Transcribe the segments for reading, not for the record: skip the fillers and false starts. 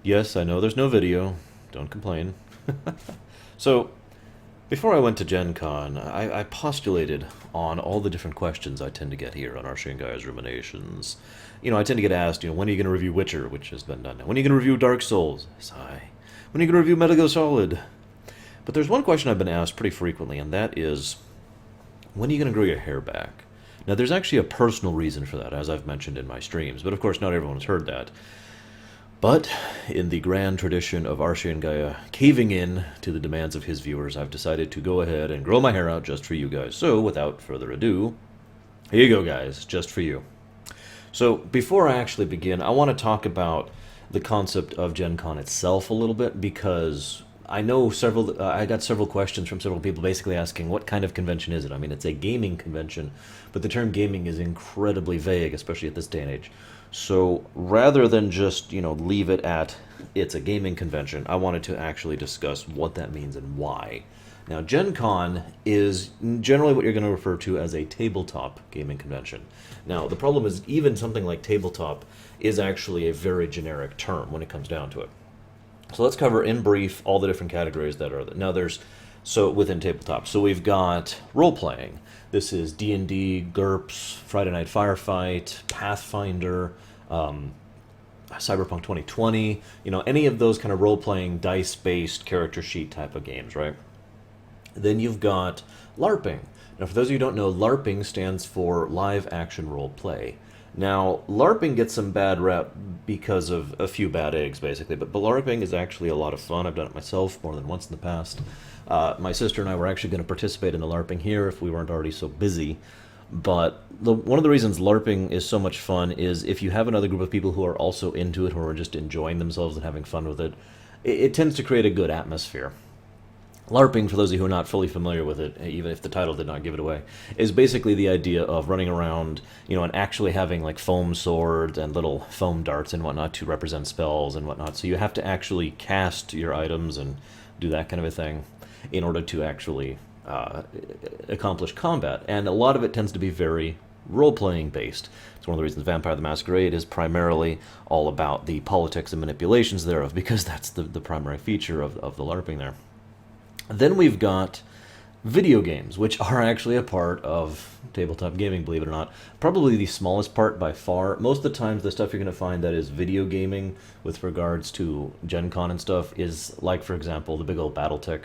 Yes, I know there's no video. Don't complain. So, before I went to Gen Con, I postulated on all the different questions I tend to get here on our Shinggai's Ruminations. I tend to get asked, when are you going to review Witcher, which has been done now? When are you going to review Dark Souls? Sigh. When are you going to review Metal Gear Solid? But there's one question I've been asked pretty frequently, and that is, when are you going to grow your hair back? Now, there's actually a personal reason for that, as I've mentioned in my streams, but of course not everyone has heard that. But, in the grand tradition of Archie Gaia caving in to the demands of his viewers, I've decided to go ahead and grow my hair out just for you guys. So, without further ado, here you go, guys, just for you. So, before I actually begin, I want to talk about the concept of Gen Con itself a little bit, because I know I got several questions from several people basically asking, what kind of convention is it? I mean, it's a gaming convention, but the term gaming is incredibly vague, especially at this day and age. So rather than just, leave it at it's a gaming convention, I wanted to actually discuss what that means and why. Now, Gen Con is generally what you're going to refer to as a tabletop gaming convention. Now, the problem is even something like tabletop is actually a very generic term when it comes down to it. So let's cover in brief all the different categories that are there. Now within tabletop. So we've got role-playing. This is D&D, GURPS, Friday Night Firefight, Pathfinder, Cyberpunk 2020, any of those kind of role-playing, dice-based character sheet type of games, right? Then you've got LARPing. Now, for those of you who don't know, LARPing stands for live action role play. Now, LARPing gets some bad rep because of a few bad eggs, basically, but LARPing is actually a lot of fun. I've done it myself more than once in the past. My sister and I were actually going to participate in the LARPing here if we weren't already so busy. But one of the reasons LARPing is so much fun is if you have another group of people who are also into it, who are just enjoying themselves and having fun with it, it tends to create a good atmosphere. LARPing, for those of you who are not fully familiar with it, even if the title did not give it away, is basically the idea of running around, and actually having like foam swords and little foam darts and whatnot to represent spells and whatnot. So you have to actually cast your items and do that kind of a thing in order to actually accomplish combat. And a lot of it tends to be very role-playing based. It's one of the reasons Vampire the Masquerade is primarily all about the politics and manipulations thereof, because that's the primary feature of the LARPing there. Then we've got video games, which are actually a part of tabletop gaming, believe it or not. Probably the smallest part by far. Most of the times the stuff you're going to find that is video gaming with regards to Gen Con and stuff is like, for example, the big old Battletech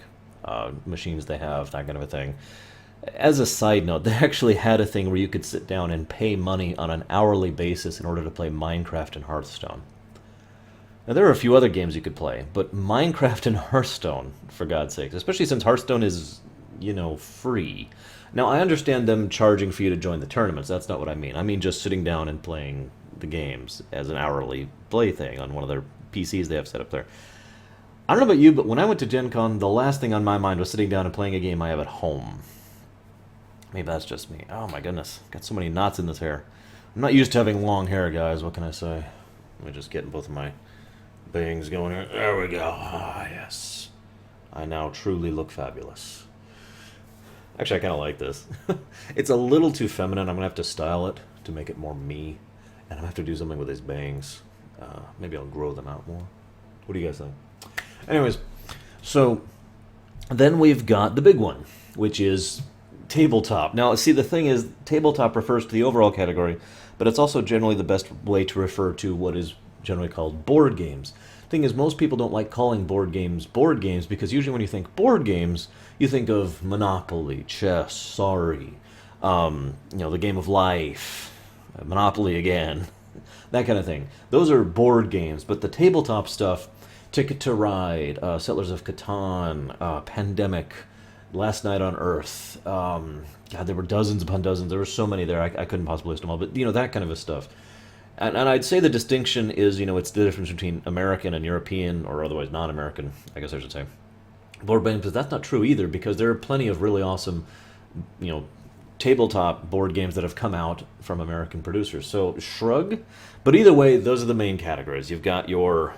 machines they have, that kind of a thing. As a side note, they actually had a thing where you could sit down and pay money on an hourly basis in order to play Minecraft and Hearthstone. Now, there are a few other games you could play, but Minecraft and Hearthstone, for God's sakes, especially since Hearthstone is, free. Now, I understand them charging for you to join the tournaments. That's not what I mean. I mean just sitting down and playing the games as an hourly play thing on one of their PCs they have set up there. I don't know about you, but when I went to Gen Con, the last thing on my mind was sitting down and playing a game I have at home. Maybe that's just me. Oh my goodness, got so many knots in this hair. I'm not used to having long hair, guys. What can I say? Let me just get both of my bangs going here. There we go. Ah, yes. I now truly look fabulous. Actually, I kind of like this. It's a little too feminine. I'm going to have to style it to make it more me. And I'm going to have to do something with these bangs. Maybe I'll grow them out more. What do you guys think? Anyways, so then we've got the big one, which is tabletop. Now, see, the thing is, tabletop refers to the overall category, but it's also generally the best way to refer to what is generally called board games. Thing is, most people don't like calling board games because usually when you think board games, you think of Monopoly, chess, sorry, the game of life, Monopoly again, that kind of thing. Those are board games, but the tabletop stuff, Ticket to Ride, Settlers of Catan, Pandemic, Last Night on Earth, God, there were dozens upon dozens. There were so many there, I couldn't possibly list them all, but that kind of a stuff. And I'd say the distinction is, it's the difference between American and European, or otherwise non-American, I guess I should say, board games. But that's not true either, because there are plenty of really awesome, tabletop board games that have come out from American producers. So shrug. But either way, those are the main categories. You've got your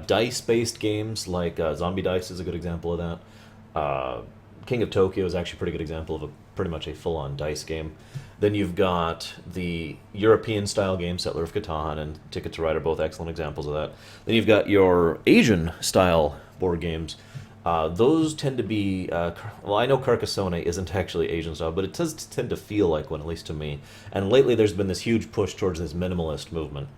dice-based games, like Zombie Dice is a good example of that. King of Tokyo is actually a pretty good example of pretty much a full-on dice game. Then you've got the European-style game, Settler of Catan and Ticket to Ride are both excellent examples of that. Then you've got your Asian-style board games. Those tend to be, well, I know Carcassonne isn't actually Asian-style, but it does tend to feel like one, at least to me. And lately there's been this huge push towards this minimalist movement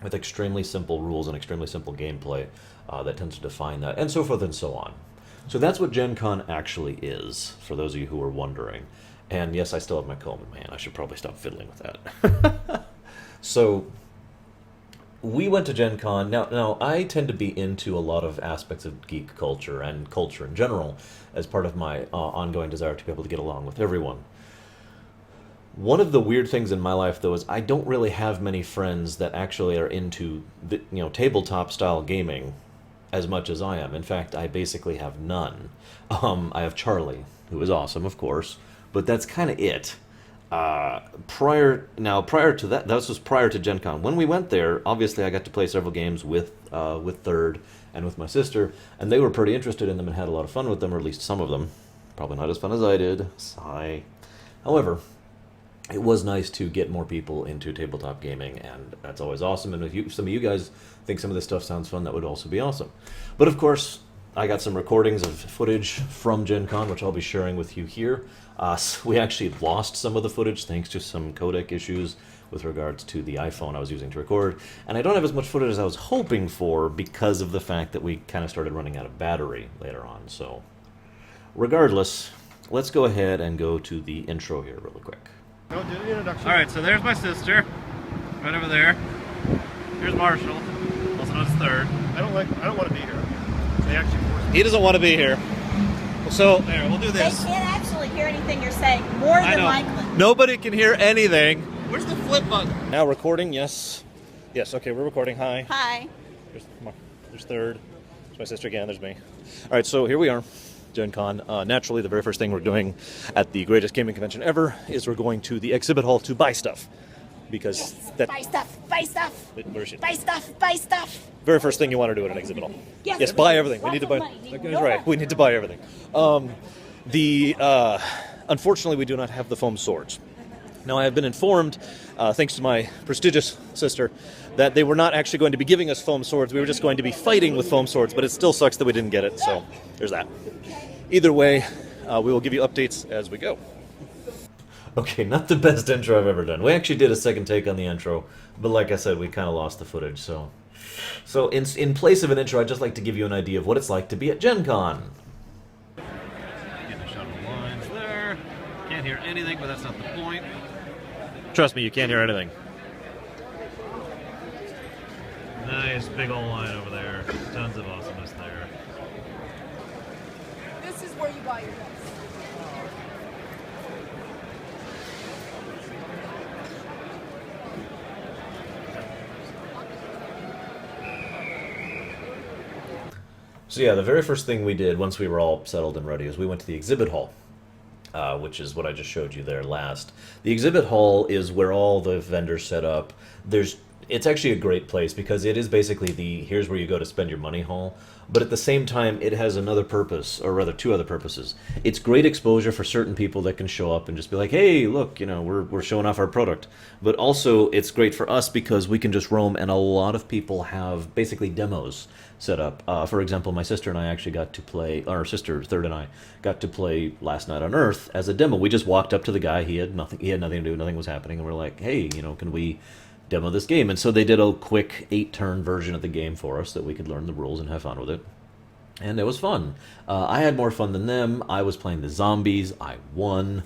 with extremely simple rules and extremely simple gameplay that tends to define that, and so forth and so on. So that's what Gen Con actually is, for those of you who are wondering. And yes, I still have my comb in my hand. I should probably stop fiddling with that. So we went to Gen Con. Now, I tend to be into a lot of aspects of geek culture and culture in general as part of my ongoing desire to be able to get along with everyone. One of the weird things in my life, though, is I don't really have many friends that actually are into the, tabletop-style gaming as much as I am. In fact, I basically have none. I have Charlie, who is awesome, of course, but that's kind of it. Prior to that, this was prior to Gen Con. When we went there, obviously I got to play several games with Third and with my sister, and they were pretty interested in them and had a lot of fun with them, or at least some of them. Probably not as fun as I did. Sigh. However, it was nice to get more people into tabletop gaming, and that's always awesome. And if some of you guys think some of this stuff sounds fun, that would also be awesome. But of course, I got some recordings of footage from Gen Con, which I'll be sharing with you here. So we actually lost some of the footage thanks to some codec issues with regards to the iPhone I was using to record. And I don't have as much footage as I was hoping for because of the fact that we kind of started running out of battery later on. So regardless, let's go ahead and go to the intro here really quick. No, do the introduction. Alright, so there's my sister, right over there. Here's Marshall, also known as Third. I don't want to be here. They actually forced me. He doesn't want to be here. So, there, we'll do They this. can't actually hear anything you're saying, more than likely. Nobody can hear anything. Where's the flip button? Now recording, yes. Yes, okay, we're recording. Hi. Hi. There's Third. There's my sister again, there's me. Alright, so here we are. Gen Con. Naturally, the very first thing we're doing at the greatest gaming convention ever is we're going to the exhibit hall to buy stuff. Because Yes. that... Buy stuff, buy stuff. Where is she? Buy stuff, buy stuff. Very first thing you want to do at an exhibit hall. Yes. Buy everything. We Lots need to of buy... money. Need That's no right, money. we need to buy everything. Unfortunately, we do not have the foam swords. Now, I have been informed, thanks to my prestigious sister, that they were not actually going to be giving us foam swords. We were just going to be fighting with foam swords, but it still sucks that we didn't get it, so there's that. Either way, we will give you updates as we go. Okay, not the best intro I've ever done. We actually did a second take on the intro, but like I said, we kind of lost the footage, so in place of an intro, I'd just like to give you an idea of what it's like to be at Gen Con. Get the shuttle lines there. Can't hear anything, but that's not the point. Trust me, you can't hear anything. Nice big old line over there. Tons of awesomeness there. This is where you buy your dice. So yeah, the very first thing we did once we were all settled and ready is we went to the exhibit hall, which is what I just showed you there last. The exhibit hall is where all the vendors set up. It's actually a great place because it is basically the here's where you go to spend your money hall, but at the same time it has another purpose, or rather two other purposes. It's great exposure for certain people that can show up and just be like, hey, look, we're showing off our product. But also it's great for us because we can just roam, and a lot of people have basically demos set up. For example, my sister and I actually got to play, our sister Third and I got to play Last Night on Earth as a demo. We just walked up to the guy, he had nothing to do, nothing was happening, and we're like, hey, can we demo this game? And so they did a quick 8-turn version of the game for us that we could learn the rules and have fun with it. And it was fun. I had more fun than them. I was playing the zombies. I won.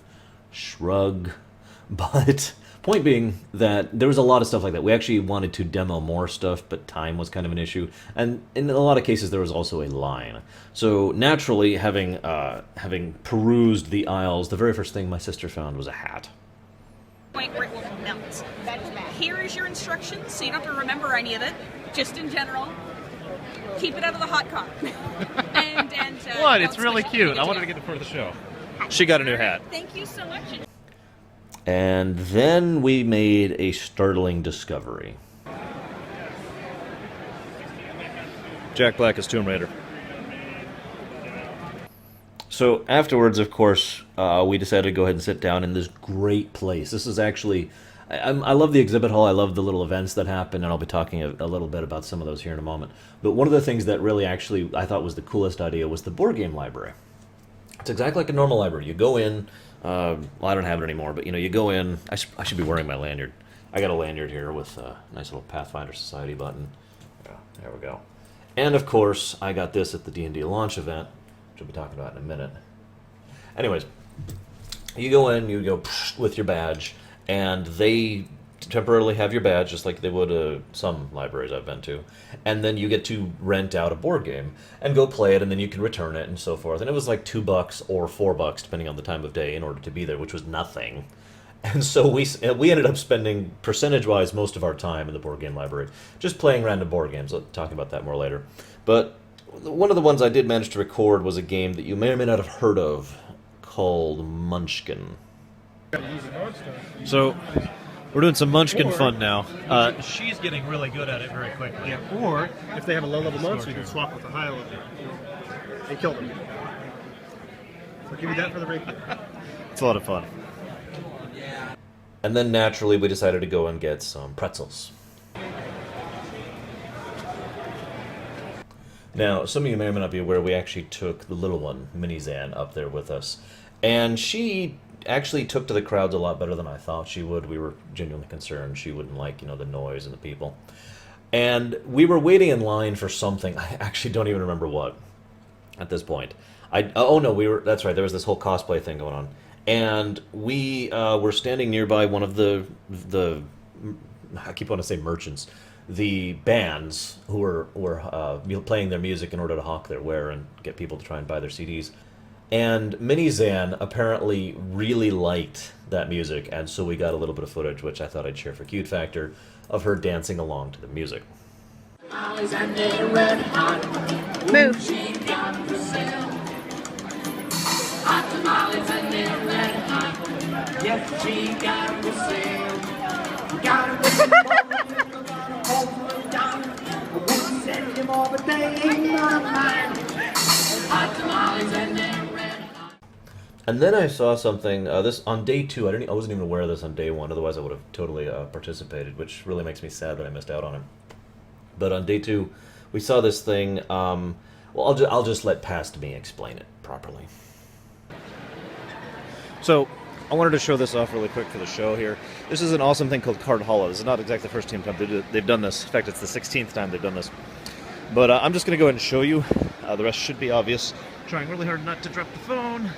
Shrug. But point being that there was a lot of stuff like that. We actually wanted to demo more stuff, but time was kind of an issue. And in a lot of cases, there was also a line. So naturally, having perused the aisles, the very first thing my sister found was a hat. Point where it will melt. Here is your instructions, so you don't have to remember any of it. Just in general, keep it out of the hot car. What? It's really cute. I wanted to get it for the show. She got a new hat. Thank you so much. And then we made a startling discovery. Jack Black is Tomb Raider. So afterwards, of course, we decided to go ahead and sit down in this great place. This is actually, I love the exhibit hall. I love the little events that happen, and I'll be talking a little bit about some of those here in a moment. But one of the things that really actually I thought was the coolest idea was the board game library. It's exactly like a normal library. You go in, well, I don't have it anymore, but you go in, I should be wearing my lanyard. I got a lanyard here with a nice little Pathfinder Society button. Yeah, there we go. And of course, I got this at the D&D launch event, which we'll be talking about in a minute. Anyways, you go in, you go with your badge, and they temporarily have your badge, just like they would some libraries I've been to, and then you get to rent out a board game and go play it, and then you can return it and so forth. And it was like $2 or $4, depending on the time of day, in order to be there, which was nothing. And so we ended up spending, percentage-wise, most of our time in the board game library, just playing random board games. I'll talk about that more later. But one of the ones I did manage to record was a game that you may or may not have heard of, called Munchkin. So we're doing some Munchkin fun now. She's getting really good at it very quickly. Yeah, or if they have a low-level monster, you can swap with a high level. And kill them. So give me that for the break. It's a lot of fun. And then naturally we decided to go and get some pretzels. Now, some of you may or may not be aware, we actually took the little one, Mini Zan, up there with us. And she actually took to the crowds a lot better than I thought she would. We were genuinely concerned she wouldn't like, the noise and the people. And we were waiting in line for something. I actually don't even remember what at this point. That's right, there was this whole cosplay thing going on. And we were standing nearby one of the I keep wanting to say merchants, the bands who were playing their music in order to hawk their ware and get people to try and buy their CDs. And Mini Zan apparently really liked that music, and so we got a little bit of footage, which I thought I'd share for cute factor, of her dancing along to the music. Move. Yes, she got the sale. Got to send him over hot tamales and they're red hot. And then I saw something, this on day 2, I wasn't even aware of this on day 1, otherwise I would have totally participated, which really makes me sad that I missed out on it. But on day 2, we saw this thing, well, I'll just let past me explain it properly. So, I wanted to show this off really quick for the show here. This is an awesome thing called Card Hollow. This is not exactly the first time they've done this. In fact, it's the 16th time they've done this. But I'm just going to go ahead and show you. The rest should be obvious. Trying really hard not to drop the phone.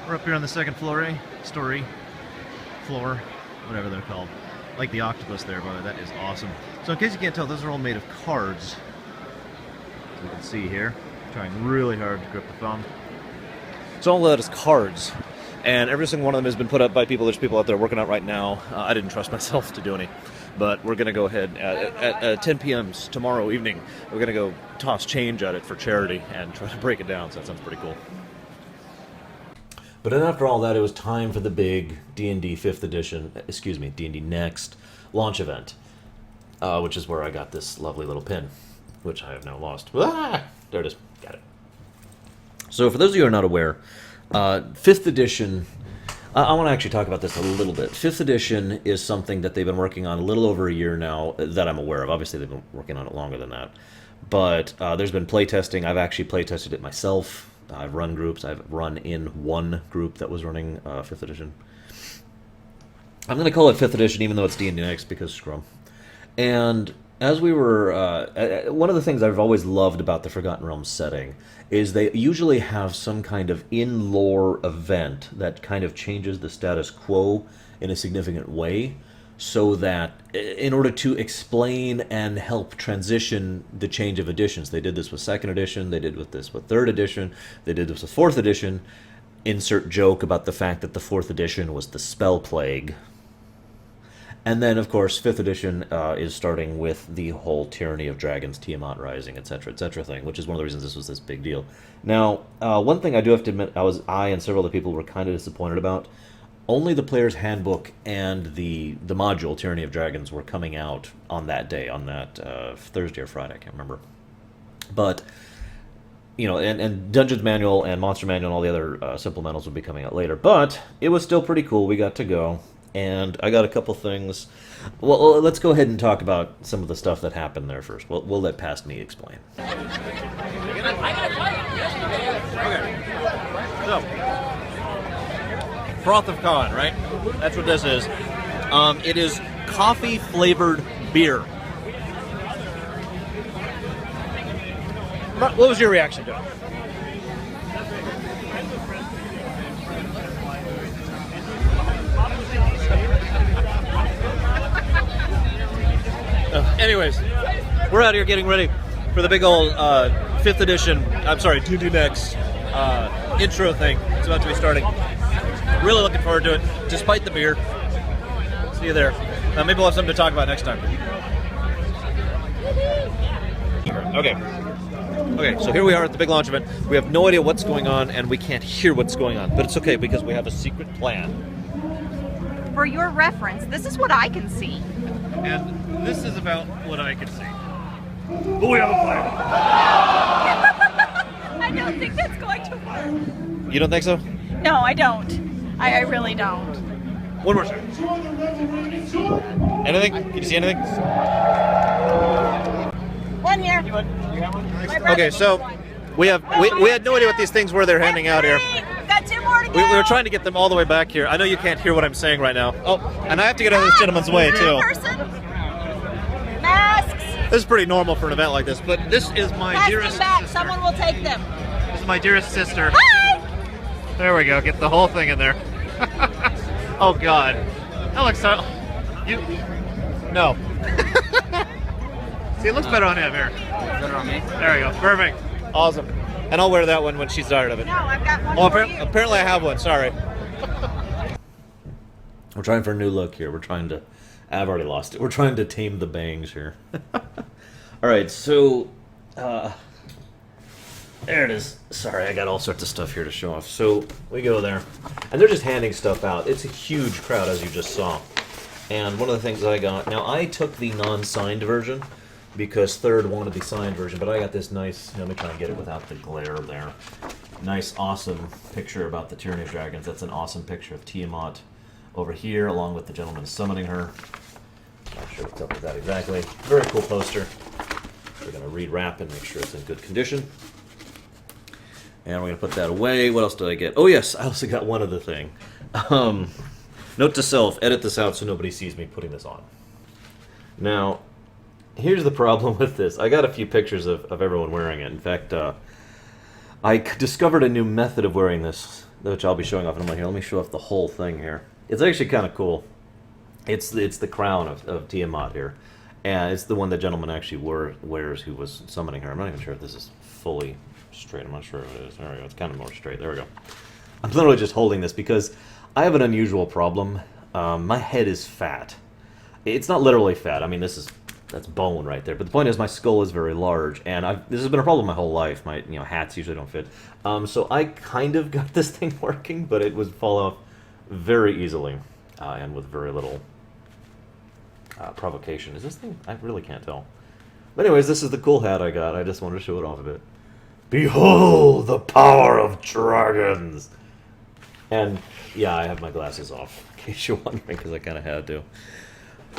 We're up here on the second floor, floor, whatever they're called. Like the octopus there, by the way. That is awesome. So in case you can't tell, those are all made of cards. As you can see here. Trying really hard to grip the phone. So all of that is cards. And every single one of them has been put up by people. There's people out there working out right now. I didn't trust myself to do any. But we're going to go ahead at 10 p.m. tomorrow evening. We're going to go toss change at it for charity and try to break it down. So that sounds pretty cool. But then after all that, it was time for the big D&D 5th edition, D&D Next launch event, which is where I got this lovely little pin, which I have now lost. Ah! There it is. Got it. So for those of you who are not aware, 5th edition, I want to actually talk about this a little bit. 5th edition is something that they've been working on a little over a year now that I'm aware of. Obviously, they've been working on it longer than that. But there's been playtesting. I've actually playtested it myself. I've run groups. I've run in one group that was running 5th edition. I'm going to call it 5th edition even though it's D&D Next because scrum. And as we were, one of the things I've always loved about the Forgotten Realms setting is they usually have some kind of in-lore event that kind of changes the status quo in a significant way, so that in order to explain and help transition the change of editions. They did this with 2nd edition, they did this with 3rd edition, they did this with 4th edition. Insert joke about the fact that the 4th edition was the Spell Plague. And then, of course, 5th edition is starting with the whole Tyranny of Dragons, Tiamat Rising, etc., thing, which is one of the reasons this was this big deal. Now, one thing I do have to admit, I and several other people were kind of disappointed about. Only the Player's Handbook and the module, Tyranny of Dragons, were coming out on that day, on that Thursday or Friday, I can't remember. But and Dungeons Manual and Monster Manual and all the other supplementals will be coming out later. But it was still pretty cool. We got to go, and I got a couple things. Well, let's go ahead and talk about some of the stuff that happened there first. We'll let Past Me explain. Okay. So, Froth of Con, right? That's what this is. It is coffee-flavored beer. What was your reaction to it? Anyways, we're out here getting ready for the big old 5th edition, I'm sorry, 2D Next intro thing. It's about to be starting. Really looking forward to it, despite the beer. See you there. Maybe we'll have something to talk about next time. Okay, so here we are at the big launch event. We have no idea what's going on, and we can't hear what's going on. But it's okay, because we have a secret plan. For your reference, this is what I can see. And this is about what I can see. But we have a plan. I don't think that's going to work. You don't think so? No, I don't. I really don't. One more second. Anything? Can you see anything? One here. Okay, so we had no idea what these things were they're handing out here. Got 2 more to go. We were trying to get them all the way back here. I know you can't hear what I'm saying right now. Oh, and I have to get out of this gentleman's way too. Person. Masks. This is pretty normal for an event like this, but this is my Pass dearest them back. sister. Someone will take them. This is my dearest sister. Hi. There we go. Get the whole thing in there. Oh God, that looks so. You. No. See, it looks better on him here. Better on me. There we go. Perfect. Awesome. And I'll wear that one when she's tired of it. No, I've got one Oh, for you. apparently I have one. Sorry. We're trying for a new look here. We're trying to... I've already lost it. We're trying to tame the bangs here. All right, so... there it is. Sorry, I got all sorts of stuff here to show off. So, we go there. And they're just handing stuff out. It's a huge crowd, as you just saw. And one of the things I got... Now, I took the non-signed version, because Third wanted the signed version, but I got this nice... Let me try and get it without the glare there. Nice, awesome picture about the Tyranny of Dragons. That's an awesome picture of Tiamat over here, along with the gentleman summoning her. Not sure what's up with that exactly. Very cool poster. We're going to re-wrap and make sure it's in good condition. And we're going to put that away. What else did I get? Oh yes, I also got one other thing. Note to self, edit this out so nobody sees me putting this on. Now, here's the problem with this. I got a few pictures of everyone wearing it. In fact, I discovered a new method of wearing this, which I'll be showing off in a moment here. Let me show off the whole thing here. It's actually kind of cool. It's the crown of Tiamat here. And it's the one the gentleman actually wears who was summoning her. I'm not even sure if this is fully straight. I'm not sure if it is. There we go. It's kind of more straight. There we go. I'm literally just holding this because I have an unusual problem. My head is fat. It's not literally fat. I mean, that's bone right there. But the point is, my skull is very large, and this has been a problem my whole life. My hats usually don't fit. So I kind of got this thing working, but it would fall off very easily, and with very little provocation. Is this thing? I really can't tell. But anyways, this is the cool hat I got. I just wanted to show it off a bit. Behold the power of dragons! And yeah, I have my glasses off, in case you're wondering, because I kind of had to.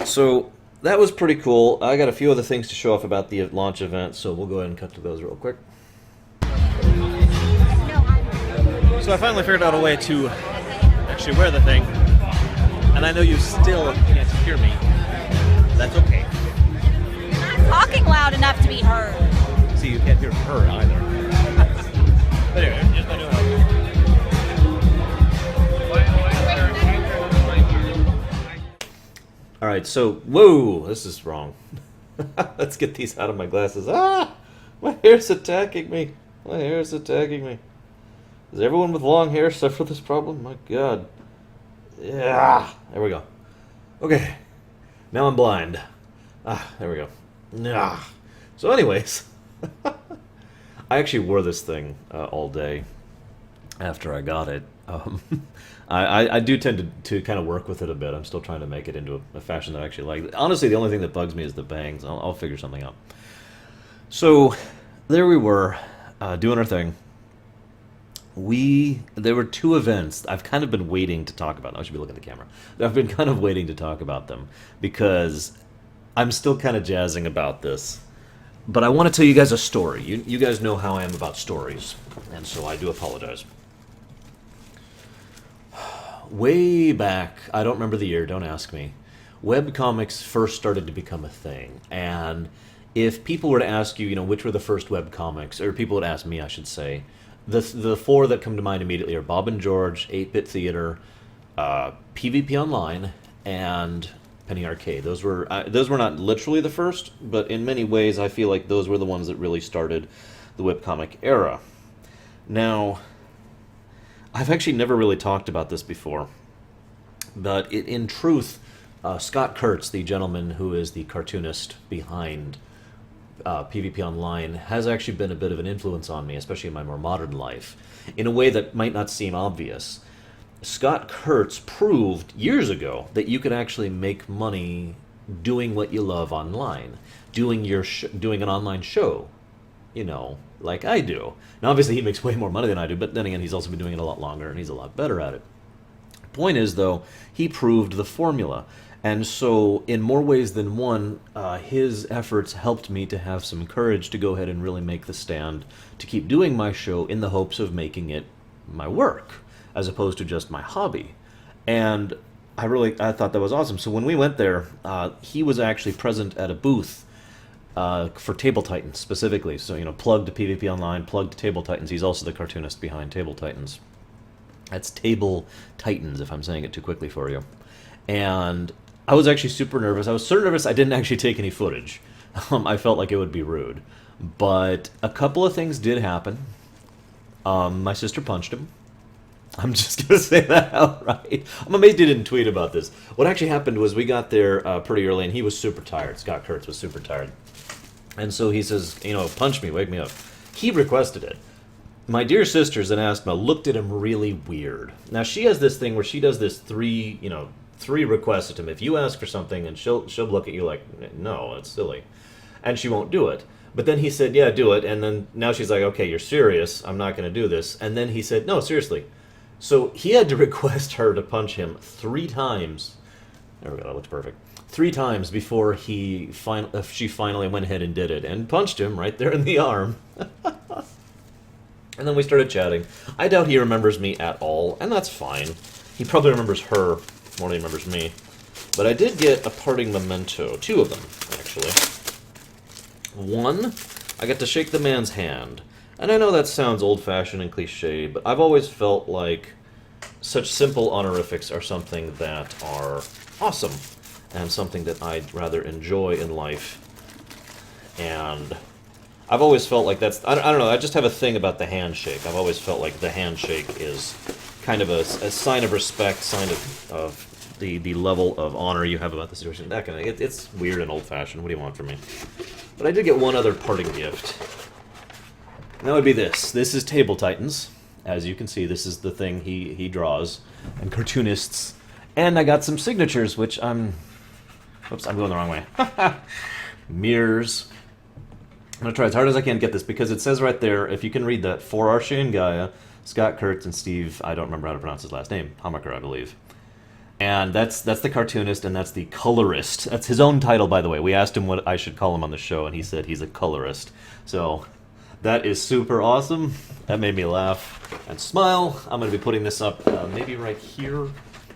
So that was pretty cool. I got a few other things to show off about the launch event, so we'll go ahead and cut to those real quick. So I finally figured out a way to actually wear the thing, and I know you still can't hear me. That's okay. You're not talking loud enough to be heard. See, you can't hear her either. But anyway, here's my new helmet. Alright, so, whoa, this is wrong. Let's get these out of my glasses. Ah! My hair's attacking me. My hair's attacking me. Does everyone with long hair suffer this problem? My god. Yeah, there we go. Okay, now I'm blind. Ah, there we go. Yeah. So anyways, I actually wore this thing all day after I got it. I do tend to kind of work with it a bit. I'm still trying to make it into a fashion that I actually like. Honestly, the only thing that bugs me is the bangs. I'll figure something out. So, there we were. doing our thing. There were two events I've kind of been waiting to talk about. I should be looking at the camera. I've been kind of waiting to talk about them because I'm still kind of jazzing about this. But I want to tell you guys a story. You guys know how I am about stories, and so I do apologize. Way back, I don't remember the year, don't ask me, webcomics first started to become a thing. And if people were to ask you, which were the first webcomics, or people would ask me, I should say, the four that come to mind immediately are Bob and George, 8-Bit Theater, PvP Online, and Penny Arcade. Those were not literally the first, but in many ways I feel like those were the ones that really started the webcomic era. Now, I've actually never really talked about this before, but in truth, Scott Kurtz, the gentleman who is the cartoonist behind PvP Online, has actually been a bit of an influence on me, especially in my more modern life, in a way that might not seem obvious. Scott Kurtz proved years ago that you could actually make money doing what you love online, doing an online show, like I do. Now, obviously, he makes way more money than I do, but then again, he's also been doing it a lot longer, and he's a lot better at it. Point is, though, he proved the formula. And so, in more ways than one, his efforts helped me to have some courage to go ahead and really make the stand to keep doing my show in the hopes of making it my work, as opposed to just my hobby. And I thought that was awesome. So when we went there, he was actually present at a booth for Table Titans specifically. So, plug to PvP Online, plug to Table Titans. He's also the cartoonist behind Table Titans. That's Table Titans, if I'm saying it too quickly for you. And I was actually super nervous. I was so nervous I didn't actually take any footage. I felt like it would be rude. But a couple of things did happen. My sister punched him. I'm just going to say that outright. I'm amazed he didn't tweet about this. What actually happened was we got there pretty early, and he was super tired. Scott Kurtz was super tired. And so he says, punch me, wake me up. He requested it. My dear sister's an asthma looked at him really weird. Now, she has this thing where she does this three requests at him. If you ask for something, and she'll look at you like, no, it's silly. And she won't do it. But then he said, yeah, do it. And then now she's like, okay, you're serious. I'm not going to do this. And then he said, no, seriously. So he had to request her to punch him 3 times. There we go, that looks perfect. 3 times before she finally went ahead and did it. And punched him right there in the arm. And then we started chatting. I doubt he remembers me at all, and that's fine. He probably remembers her more than he remembers me. But I did get a parting memento. 2 of them, actually. 1, I got to shake the man's hand. And I know that sounds old-fashioned and cliche, but I've always felt like such simple honorifics are something that are awesome, and something that I'd rather enjoy in life. And I've always felt like that's... I don't know, I just have a thing about the handshake. I've always felt like the handshake is kind of a sign of respect, sign of the level of honor you have about the situation. That kind of... It's weird and old-fashioned. What do you want from me? But I did get one other parting gift. And that would be this. This is Table Titans. As you can see, this is the thing he draws. And cartoonists. And I got some signatures, which I'm... Oops, I'm going the wrong way. Mirrors. I'm going to try as hard as I can to get this, because it says right there, if you can read that, for Archie and Gaia, Scott Kurtz and Steve, I don't remember how to pronounce his last name, Hamaker, I believe. And that's the cartoonist, and that's the colorist. That's his own title, by the way. We asked him what I should call him on the show, and he said he's a colorist. So... that is super awesome. That made me laugh and smile. I'm going to be putting this up maybe right here.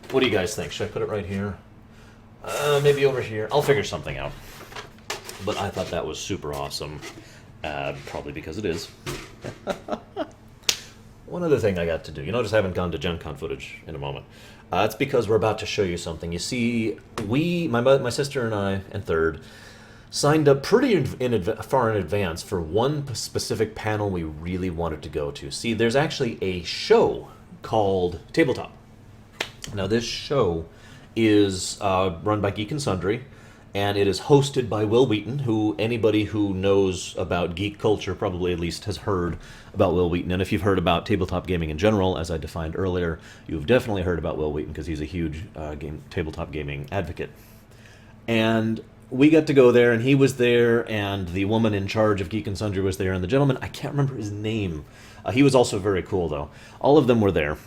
What do you guys think? Should I put it right here? Maybe over here. I'll figure something out. But I thought that was super awesome. Probably because it is. One other thing I got to do. You notice I haven't gone to GenCon footage in a moment. It's because we're about to show you something. You see, my sister and I, and Third, signed up pretty far in advance for one specific panel we really wanted to go to. See, there's actually a show called Tabletop. Now, this show is run by Geek and Sundry, and it is hosted by Will Wheaton, who anybody who knows about geek culture probably at least has heard about Will Wheaton. And if you've heard about tabletop gaming in general, as I defined earlier, you've definitely heard about Will Wheaton because he's a huge tabletop gaming advocate. And we got to go there, and he was there, and the woman in charge of Geek and Sundry was there, and the gentleman, I can't remember his name. He was also very cool, though. All of them were there,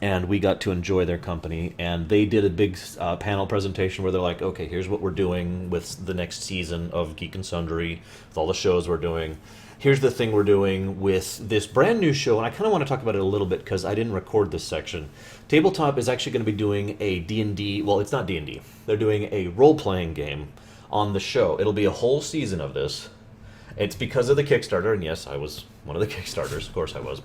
and we got to enjoy their company, and they did a big panel presentation where they're like, okay, here's what we're doing with the next season of Geek and Sundry, with all the shows we're doing. Here's the thing we're doing with this brand new show, and I kind of want to talk about it a little bit because I didn't record this section. Tabletop is actually going to be doing a D&D, well, it's not D&D. They're doing a role-playing game on the show. It'll be a whole season of this. It's because of the Kickstarter, and yes, I was one of the Kickstarters. Of course I was.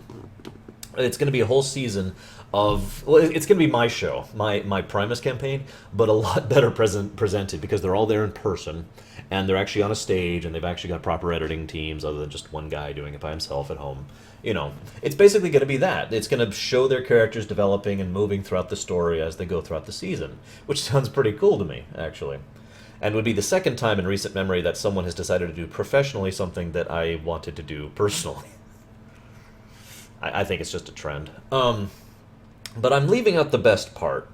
It's going to be a whole season of, well, it's going to be my show, my Primus campaign, but a lot better presented because they're all there in person, and they're actually on a stage, and they've actually got proper editing teams other than just one guy doing it by himself at home. You know, it's basically going to be that. It's going to show their characters developing and moving throughout the story as they go throughout the season, which sounds pretty cool to me, actually. And would be the second time in recent memory that someone has decided to do professionally something that I wanted to do personally. I think it's just a trend. But I'm leaving out the best part.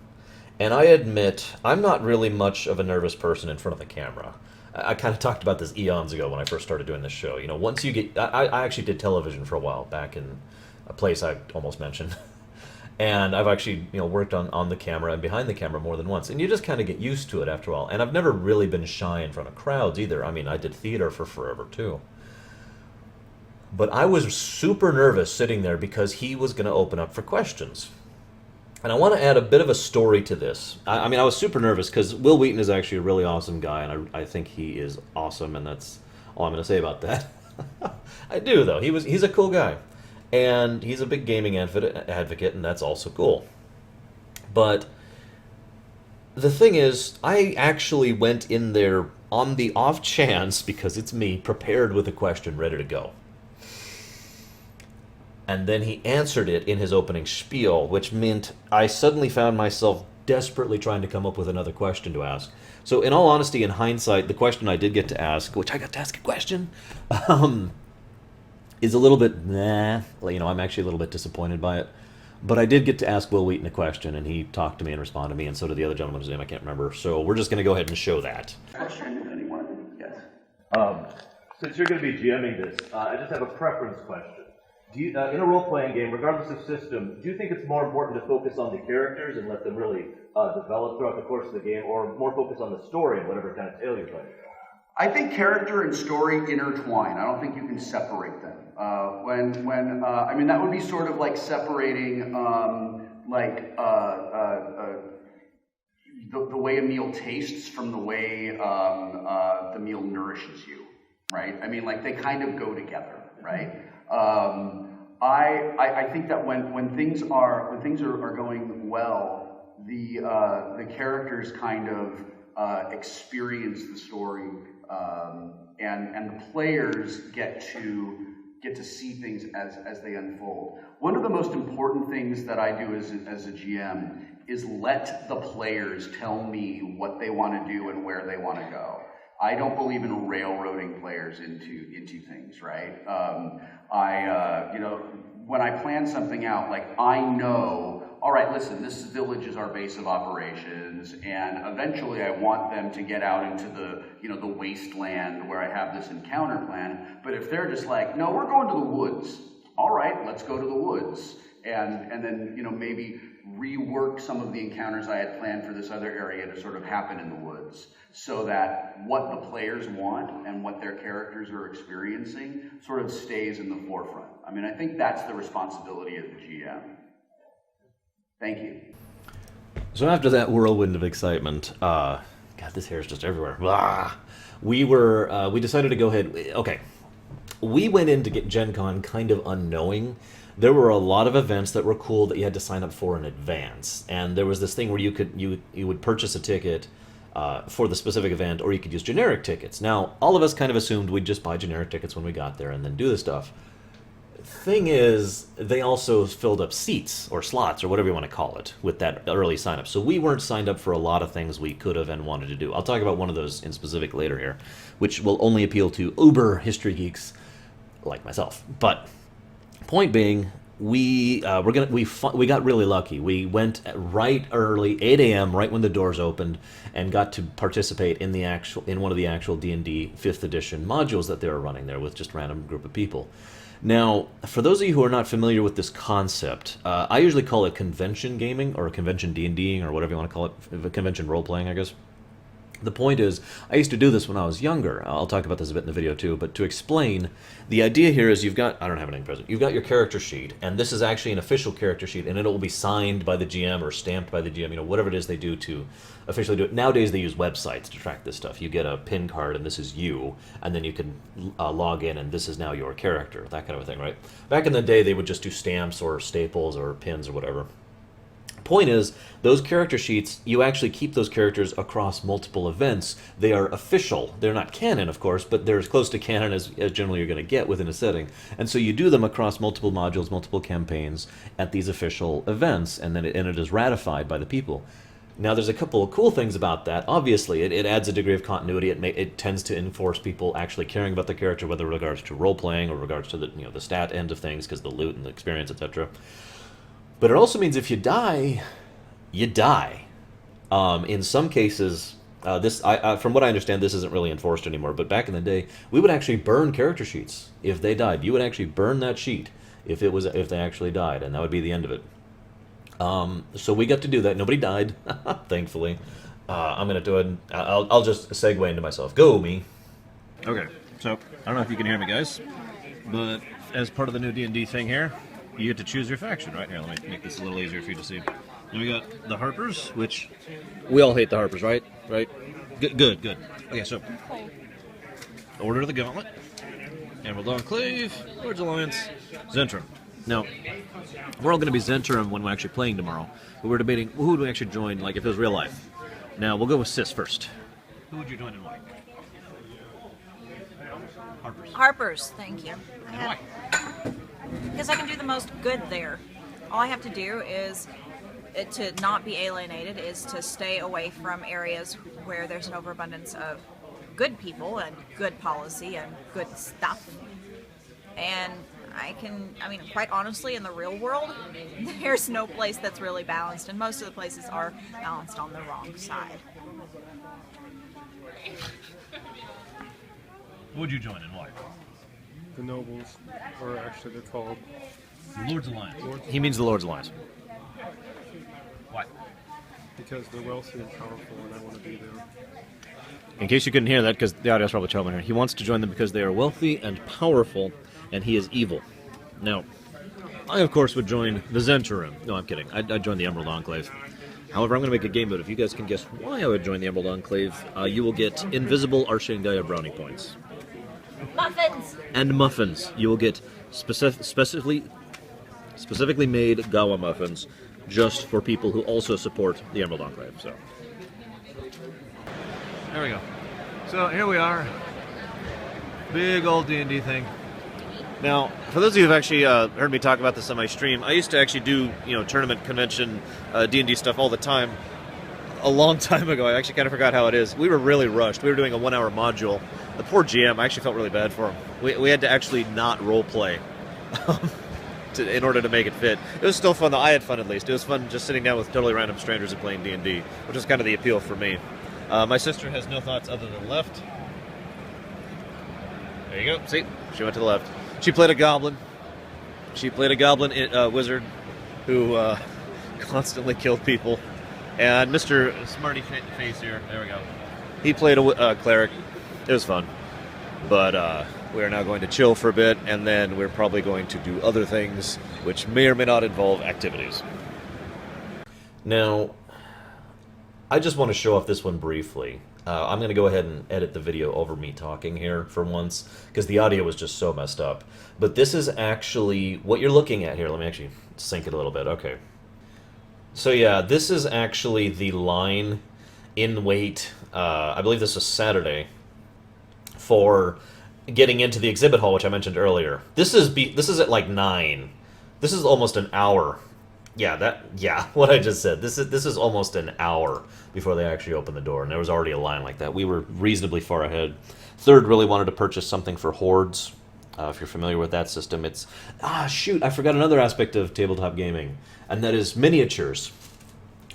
And I admit, I'm not really much of a nervous person in front of the camera. I kind of talked about this eons ago when I first started doing this show. You know, once you get... I actually did television for a while back in a place I almost mentioned. And I've actually, you know, worked on the camera and behind the camera more than once. And you just kind of get used to it after a while. And I've never really been shy in front of crowds either. I mean, I did theater for forever, too. But I was super nervous sitting there because he was going to open up for questions. And I want to add a bit of a story to this. I mean, I was super nervous because Will Wheaton is actually a really awesome guy, and I think he is awesome, and that's all I'm going to say about that. I do, though. He's a cool guy. And he's a big gaming advocate, and that's also cool. But the thing is, I actually went in there on the off chance, because it's me, prepared with a question ready to go. And then he answered it in his opening spiel, which meant I suddenly found myself desperately trying to come up with another question to ask. So in all honesty, in hindsight, the question I did get to ask, which I got to ask a question, is a little bit, you know, I'm actually a little bit disappointed by it. But I did get to ask Will Wheaton a question, and he talked to me and responded to me, and so did the other gentleman whose name I can't remember. So we're just going to go ahead and show that. Question, anyone? Yes. Since you're going to be GMing this, I just have a preference question. Do you, in a role-playing game, regardless of system, do you think it's more important to focus on the characters and let them really develop throughout the course of the game, or more focus on the story and whatever kind of tale you're trying to tell? I think character and story intertwine. I don't think you can separate them. I mean, that would be sort of like separating, the way a meal tastes from the way the meal nourishes you, right? I mean, like, they kind of go together, right? I think that when things are going well, the characters kind of experience the story, and the players get to see things as they unfold. One of the most important things that I do as a GM is let the players tell me what they want to do and where they want to go. I don't believe in railroading players into things, right? You know, when I plan something out, like, I know, all right, listen, this village is our base of operations, and eventually I want them to get out into the, you know, the wasteland where I have this encounter plan. But if they're just like, no, we're going to the woods. All right, let's go to the woods. And then, you know, maybe rework some of the encounters I had planned for this other area to sort of happen in the woods, so that what the players want and what their characters are experiencing sort of stays in the forefront. I mean, I think that's the responsibility of the GM. Thank you. So after that whirlwind of excitement, God, this hair is just everywhere. We decided to go ahead. Okay, we went in to get GenCon kind of unknowing. There were a lot of events that were cool that you had to sign up for in advance, and there was this thing where you would purchase a ticket for the specific event, or you could use generic tickets. Now, all of us kind of assumed we'd just buy generic tickets when we got there and then do the stuff. Thing is, they also filled up seats or slots or whatever you want to call it with that early sign up. So we weren't signed up for a lot of things we could have and wanted to do. I'll talk about one of those in specific later here, which will only appeal to uber history geeks like myself. But point being, we got really lucky. We went right early, 8 a.m., right when the doors opened, and got to participate in one of the actual D&D 5th edition modules that they were running there with just a random group of people. Now, for those of you who are not familiar with this concept, I usually call it convention gaming, or convention D&Ding, or whatever you want to call it, convention role-playing, I guess. The point is, I used to do this when I was younger. I'll talk about this a bit in the video too, but to explain, the idea here is you've got, I don't have anything present, you've got your character sheet, and this is actually an official character sheet, and it will be signed by the GM or stamped by the GM, you know, whatever it is they do to officially do it. Nowadays they use websites to track this stuff. You get a pin card, and this is you, and then you can log in, and this is now your character, that kind of a thing, right? Back in the day, they would just do stamps or staples or pins or whatever. Point is, those character sheets, you actually keep those characters across multiple events. They are official. They're not canon, of course, but they're as close to canon as generally you're going to get within a setting. And so you do them across multiple modules, multiple campaigns at these official events, and then it is ratified by the people. Now, there's a couple of cool things about that. Obviously, it adds a degree of continuity. It tends to enforce people actually caring about the character, whether in regards to role-playing or regards to the stat end of things, because the loot and the experience, etc. But it also means if you die, you die. In some cases, from what I understand, this isn't really enforced anymore, but back in the day, we would actually burn character sheets if they died. You would actually burn that sheet if they actually died, and that would be the end of it. So we got to do that. Nobody died, thankfully. I'm going to do it. I'll just segue into myself. Go, me. Okay, so I don't know if you can hear me, guys, but as part of the new D&D thing here, you get to choose your faction. Right here, let me make this a little easier for you to see. Then we got the Harpers, which we all hate the Harpers, right? Right? Good. Okay, so Order of the Gauntlet, Emerald Enclave, Lord's Alliance, Zentrum. Now, we're all going to be Zentrum when we're actually playing tomorrow, but we're debating who would we actually join, like if it was real life. Now, we'll go with Sis first. Who would you join and why? Harpers. Harper's, thank you. And why? Because I can do the most good there. All I have to do is, to not be alienated, is to stay away from areas where there's an overabundance of good people and good policy and good stuff. And quite honestly, in the real world, there's no place that's really balanced, and most of the places are balanced on the wrong side. Who would you join and why? The nobles, or actually they're called The Lord's Alliance. He means the Lord's Alliance. Why? because they're wealthy and powerful, and I want to be there. In case you couldn't hear that, because the audio's probably terrible here, he wants to join them because they are wealthy and powerful, and he is evil. Now, I, of course, would join the Zentrum. No, I'm kidding. I'd join the Emerald Enclave. However, I'm going to make a game mode. If you guys can guess why I would join the Emerald Enclave, you will get invisible Arching Gaia brownie points. Muffins! And muffins. You will get specifically made Gawa muffins just for people who also support the Emerald Enclave. So there we go. So here we are. Big old D&D thing. Now, for those of you who've actually heard me talk about this on my stream, I used to actually do, tournament, convention, D&D stuff all the time. A long time ago, I actually kind of forgot how it is. We were really rushed. We were doing a 1-hour module. The poor GM, I actually felt really bad for him. We had to actually not role play in order to make it fit. It was still fun, though. I had fun, at least. It was fun just sitting down with totally random strangers and playing D&D, which is kind of the appeal for me. My sister has no thoughts other than left. There you go. See? She went to the left. She played a goblin. She played a goblin wizard who constantly killed people. And Mr. Smarty Face here, there we go. He played a cleric. It was fun. But we are now going to chill for a bit, and then we're probably going to do other things, which may or may not involve activities. Now, I just want to show off this one briefly. I'm going to go ahead and edit the video over me talking here for once, because the audio was just so messed up. But this is actually what you're looking at here. Let me actually sync it a little bit. Okay. So yeah, this is actually the line in wait. I believe this was Saturday for getting into the exhibit hall, which I mentioned earlier. This is at like 9. This is almost an hour. Yeah, what I just said. This is almost an hour before they actually opened the door, and there was already a line like that. We were reasonably far ahead. Third really wanted to purchase something for Hordes, If you're familiar with that system, it's... shoot, I forgot another aspect of tabletop gaming, and that is miniatures.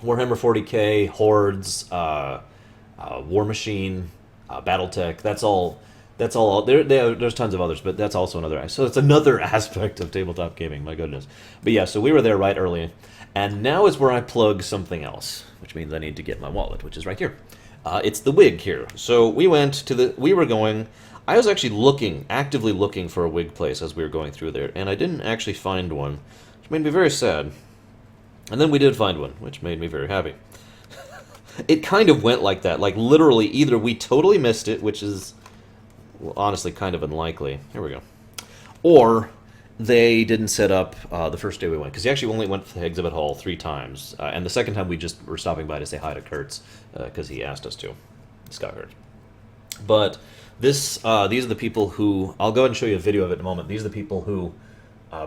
Warhammer 40k, Hordes, War Machine, BattleTech, that's all... There's tons of others, but that's also another... So it's another aspect of tabletop gaming, my goodness. But yeah, so we were there right early, and now is where I plug something else, which means I need to get my wallet, which is right here. It's the wig here. So we went to the... We were going... I was actually actively looking for a wig place as we were going through there, and I didn't actually find one, which made me very sad. And then we did find one, which made me very happy. It kind of went like that. Like, literally, either we totally missed it, which is, well, honestly kind of unlikely. Here we go. Or they didn't set up the first day we went, because he actually only went to the exhibit hall 3 times. And the second time we just were stopping by to say hi to Kurtz, because he asked us to. Scott Hurd. But... these are the people who... I'll go ahead and show you a video of it in a moment. These are the people who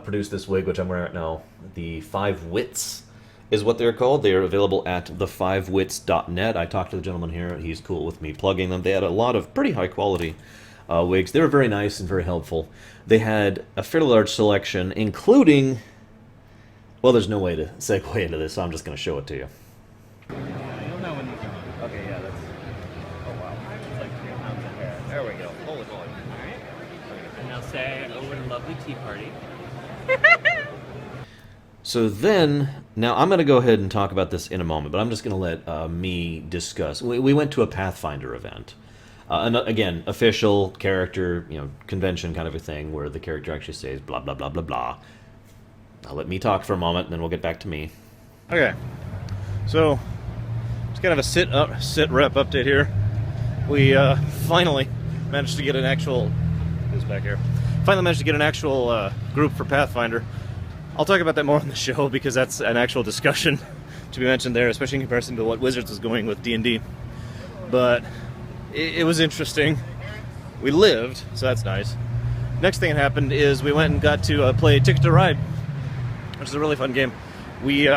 produced this wig, which I'm wearing right now. The 5 Wits is what they're called. They are available at the5wits.net. I talked to the gentleman here. He's cool with me plugging them. They had a lot of pretty high-quality wigs. They were very nice and very helpful. They had a fairly large selection, including... Well, there's no way to segue into this, so I'm just going to show it to you. You'll know when these are on. Okay, yeah, that's... Oh, wow. It's like 3 pounds of hair. There we go. Holy moly. Alright. And now say, oh, what a lovely tea party. So then, now I'm going to go ahead and talk about this in a moment, but I'm just going to let me discuss. We went to a Pathfinder event. And again, official character, convention kind of a thing, where the character actually says blah, blah, blah, blah, blah. Now let me talk for a moment, and then we'll get back to me. Okay, so it's kind of a sit rep update here. We finally managed to get an actual... Who's back here? Finally managed to get an actual group for Pathfinder. I'll talk about that more on the show, because that's an actual discussion to be mentioned there, especially in comparison to what Wizards was going with D&D. But it was interesting. We lived, so that's nice. Next thing that happened is we went and got to play Ticket to Ride, which is a really fun game. We,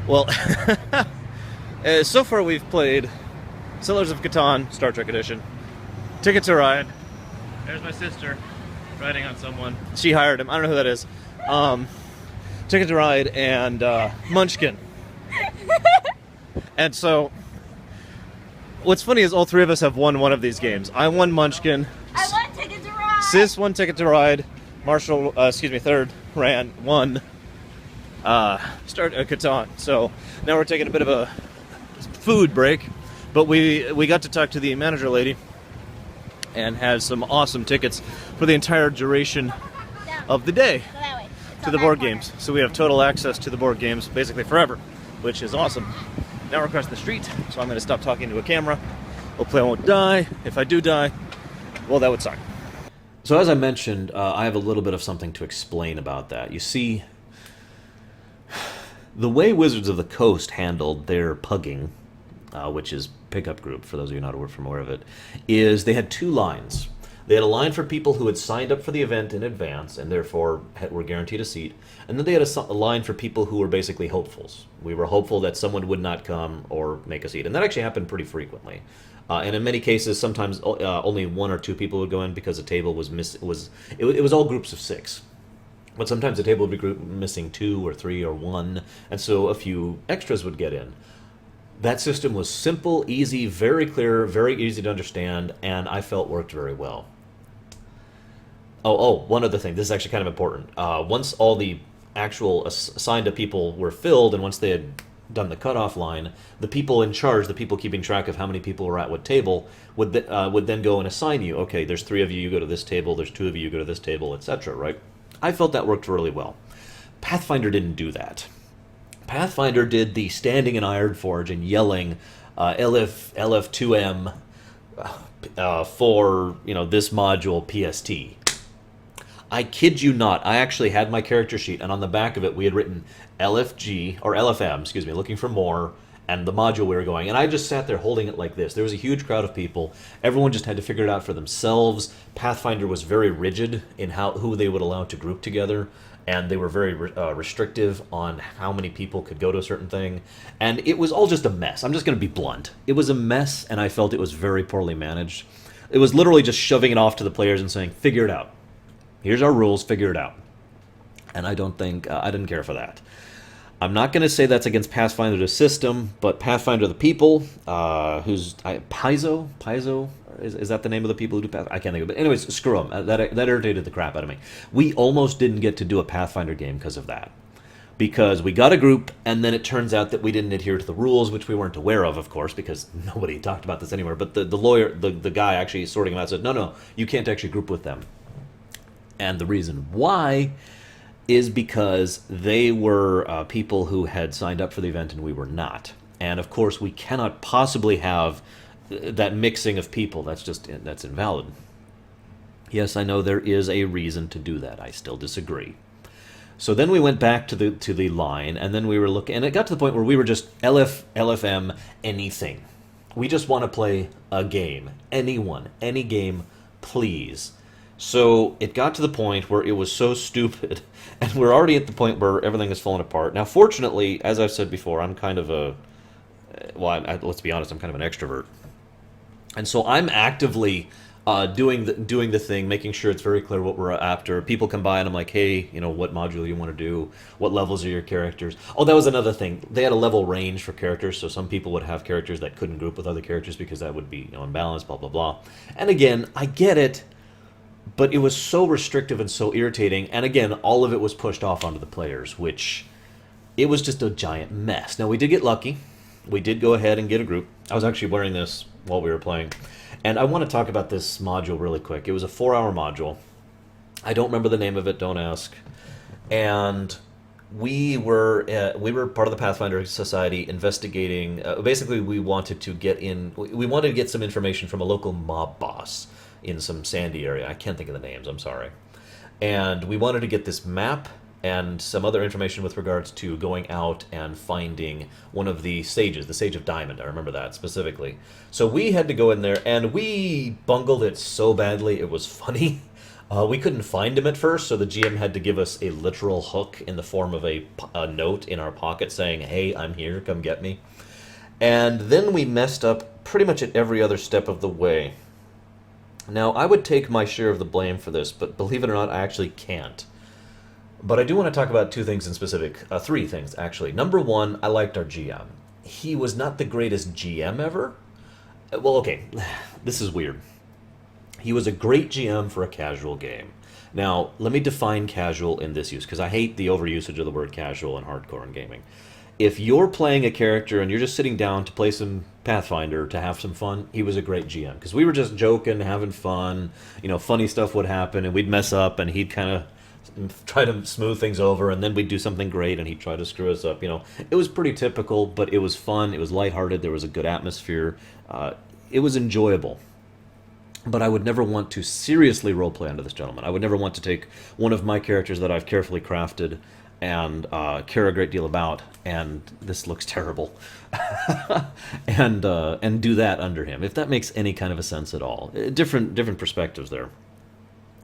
well, so far we've played Settlers of Catan, Star Trek Edition, Ticket to Ride. There's my sister riding on someone. She hired him. I don't know who that is. Ticket to Ride and Munchkin. And so, what's funny is all 3 of us have won one of these games. I won Munchkin. I won Ticket to Ride. Sis won Ticket to Ride. Marshall, third won Catan. So now we're taking a bit of a food break, but we got to talk to the manager lady and had some awesome tickets for the entire duration of the day to the board games. So we have total access to the board games basically forever, which is awesome. Now we're across the street, so I'm going to stop talking to a camera. Hopefully I won't die. If I do die, well, that would suck. So as I mentioned, I have a little bit of something to explain about that. You see, the way Wizards of the Coast handled their pugging, which is pickup group, for those of you not familiar with it, is they had 2 lines. They had a line for people who had signed up for the event in advance and therefore were guaranteed a seat. And then they had a line for people who were basically hopefuls. We were hopeful that someone would not come or make a seat. And that actually happened pretty frequently. And in many cases, sometimes only 1 or 2 people would go in because the table was it was all groups of 6. But sometimes the table would be missing 2 or 3 or 1, and so a few extras would get in. That system was simple, easy, very clear, very easy to understand, and I felt worked very well. Oh, one other thing. This is actually kind of important. Once all the actual assigned to people were filled, and once they had done the cutoff line, the people in charge, the people keeping track of how many people were at what table, would then go and assign you, okay, there's 3 of you, you go to this table, there's 2 of you, you go to this table, etc., right? I felt that worked really well. Pathfinder didn't do that. Pathfinder did the standing in Ironforge and yelling LF2M for, this module PST. I kid you not, I actually had my character sheet, and on the back of it we had written LFG, or LFM, looking for more, and the module we were going. And I just sat there holding it like this. There was a huge crowd of people. Everyone just had to figure it out for themselves. Pathfinder was very rigid in who they would allow to group together, and they were very restrictive on how many people could go to a certain thing. And it was all just a mess. I'm just going to be blunt. It was a mess, and I felt it was very poorly managed. It was literally just shoving it off to the players and saying, figure it out. Here's our rules, figure it out. And I don't think, I didn't care for that. I'm not going to say that's against Pathfinder the system, but Pathfinder the people, Paizo, is that the name of the people who do Pathfinder? I can't think of it. But anyways, screw them. That irritated the crap out of me. We almost didn't get to do a Pathfinder game because of that. Because we got a group, and then it turns out that we didn't adhere to the rules, which we weren't aware of course, because nobody talked about this anywhere. But the lawyer, the guy actually sorting them out said, no, you can't actually group with them. And the reason why is because they were people who had signed up for the event and we were not. And of course, we cannot possibly have that mixing of people. That's invalid. Yes, I know there is a reason to do that. I still disagree. So then we went back to the line, and then we were looking, and it got to the point where we were just LFM, anything. We just want to play a game. Anyone, any game, please. So it got to the point where it was so stupid, and we're already at the point where everything is falling apart. Now, fortunately, as I've said before, I'm kind of a, let's be honest, I'm kind of an extrovert. And so I'm actively doing the thing, making sure it's very clear what we're after. People come by and I'm like, hey, what module you want to do? What levels are your characters? Oh, that was another thing. They had a level range for characters, so some people would have characters that couldn't group with other characters because that would be unbalanced, blah, blah, blah. And again, I get it, but it was so restrictive and so irritating. And again, all of it was pushed off onto the players, which it was just a giant mess. Now, we did get lucky. We did go ahead and get a group. I was actually wearing this while we were playing. And I want to talk about this module really quick. It was a 4-hour module. I don't remember the name of it, don't ask. And we were part of the Pathfinder Society investigating. Basically, we wanted to get some information from a local mob boss in some sandy area. I can't think of the names, I'm sorry. And we wanted to get this map and some other information with regards to going out and finding one of the sages, the Sage of Diamond. I remember that specifically. So we had to go in there, and we bungled it so badly, it was funny. We couldn't find him at first, so the GM had to give us a literal hook in the form of a note in our pocket saying, hey, I'm here, come get me. And then we messed up pretty much at every other step of the way. Now, I would take my share of the blame for this, but believe it or not, I actually can't. But I do want to talk about two things in specific. 3 things, actually. Number one, I liked our GM. He was not the greatest GM ever. Well, okay, this is weird. He was a great GM for a casual game. Now, let me define casual in this use, because I hate the overusage of the word casual and hardcore in gaming. If you're playing a character and you're just sitting down to play some Pathfinder to have some fun, he was a great GM. Because we were just joking, having fun, funny stuff would happen, and we'd mess up, and he'd kind of try to smooth things over, and then we'd do something great and he'd try to screw us up. It was pretty typical, but it was fun, it was lighthearted, there was a good atmosphere, it was enjoyable. But I would never want to seriously roleplay under this gentleman. I would never want to take one of my characters that I've carefully crafted and care a great deal about, and this looks terrible, and do that under him, if that makes any kind of a sense at all. Different perspectives there.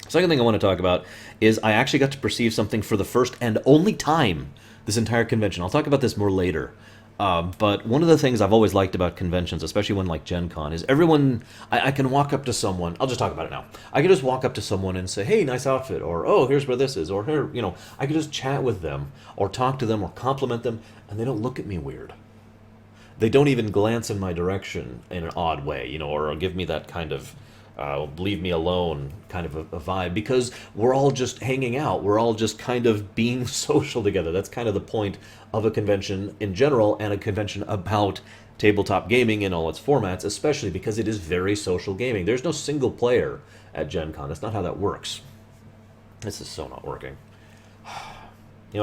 Second thing I want to talk about is I actually got to perceive something for the first and only time this entire convention. I'll talk about this more later. But one of the things I've always liked about conventions, especially one like GenCon, is everyone, I can walk up to someone, I'll just talk about it now. I can just walk up to someone and say, hey, nice outfit, or oh, here's where this is, or here, I can just chat with them, or talk to them, or compliment them, and they don't look at me weird. They don't even glance in my direction in an odd way, or give me that kind of leave me alone kind of a vibe, because we're all just hanging out. We're all just kind of being social together. That's kind of the point of a convention in general, and a convention about tabletop gaming in all its formats, especially because it is very social gaming. There's no single player at Gen Con. That's not how that works. This is so not working.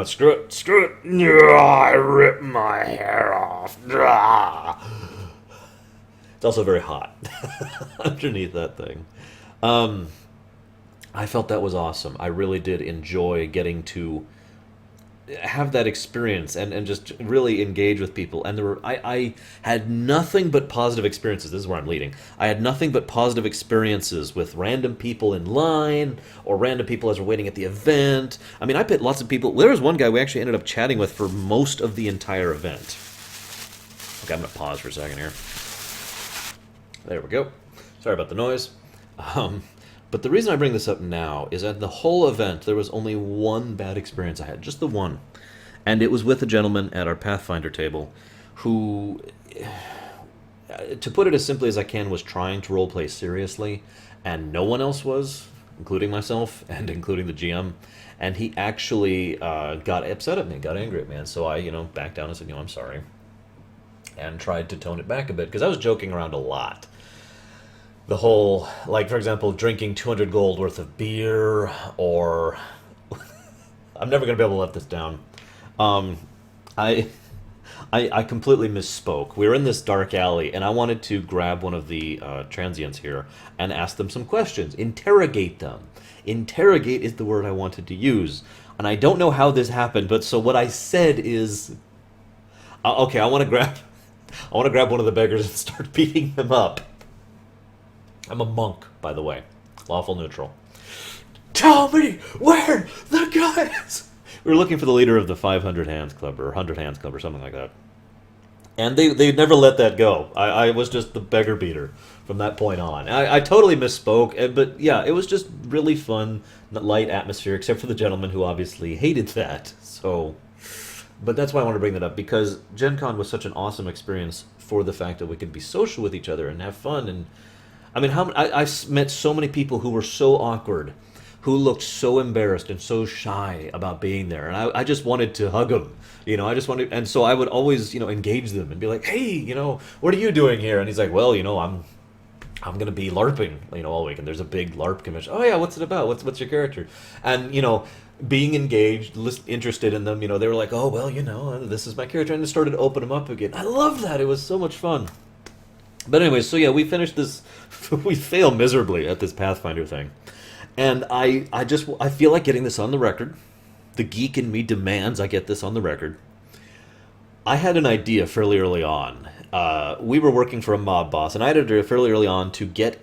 Screw it. I ripped my hair off. It's also very hot underneath that thing. I felt that was awesome. I really did enjoy getting to have that experience and just really engage with people. And I had nothing but positive experiences. This is where I'm leading. I had nothing but positive experiences with random people in line or random people as we're waiting at the event. I mean, I met lots of people. There was one guy we actually ended up chatting with for most of the entire event. Okay, I'm going to pause for a second here. There we go. Sorry about the noise. But the reason I bring this up now is at the whole event, there was only one bad experience I had, just the one. And it was with a gentleman at our Pathfinder table who, to put it as simply as I can, was trying to roleplay seriously, and no one else was, including myself and including the GM. And he actually got upset at me, got angry at me. And so I, backed down and said, I'm sorry. And tried to tone it back a bit, because I was joking around a lot. The whole, like, for example, drinking 200 gold worth of beer, or... I'm never going to be able to let this down. I completely misspoke. We were in this dark alley, and I wanted to grab one of the transients here and ask them some questions. Interrogate them. Interrogate is the word I wanted to use. And I don't know how this happened, but so what I said is... okay, I want to grab one of the beggars and start beating him up. I'm a monk, by the way. Lawful neutral. Tell me where the guy is! We were looking for the leader of the 500 Hands Club, or 100 Hands Club, or something like that. And they never let that go. I was just the beggar beater from that point on. I totally misspoke, but yeah, it was just really fun, light atmosphere, except for the gentleman who obviously hated that. So, but that's why I want to bring that up, because Gen Con was such an awesome experience for the fact that we could be social with each other and have fun. And I mean, I've met so many people who were so awkward, who looked so embarrassed and so shy about being there, and I just wanted to hug them, I just wanted, and so I would always, engage them and be like, hey, what are you doing here? And he's like, well, I'm gonna be LARPing, all week, and there's a big LARP convention. Oh yeah, what's it about? What's your character? And being engaged, interested in them, they were like, oh well, this is my character, and it started to open them up again. I love that. It was so much fun. But anyway, so yeah, we finished this. We failed miserably at this Pathfinder thing. And I feel like getting this on the record. The geek in me demands I get this on the record. I had an idea fairly early on. We were working for a mob boss, and I had an idea fairly early on to get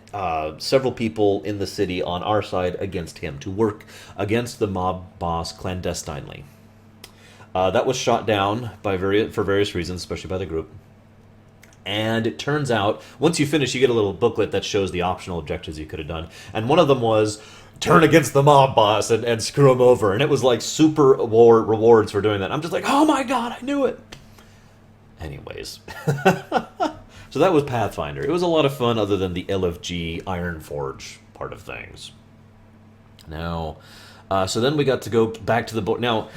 several people in the city on our side against him, to work against the mob boss clandestinely. That was shot down for various reasons, especially by the group. And it turns out, once you finish, you get a little booklet that shows the optional objectives you could have done. And one of them was, turn against the mob boss and screw him over. And it was like super rewards for doing that. I'm just like, oh my god, I knew it! Anyways. So that was Pathfinder. It was a lot of fun other than the LFG Ironforge part of things. Now... so then we got to go back to the board. Now,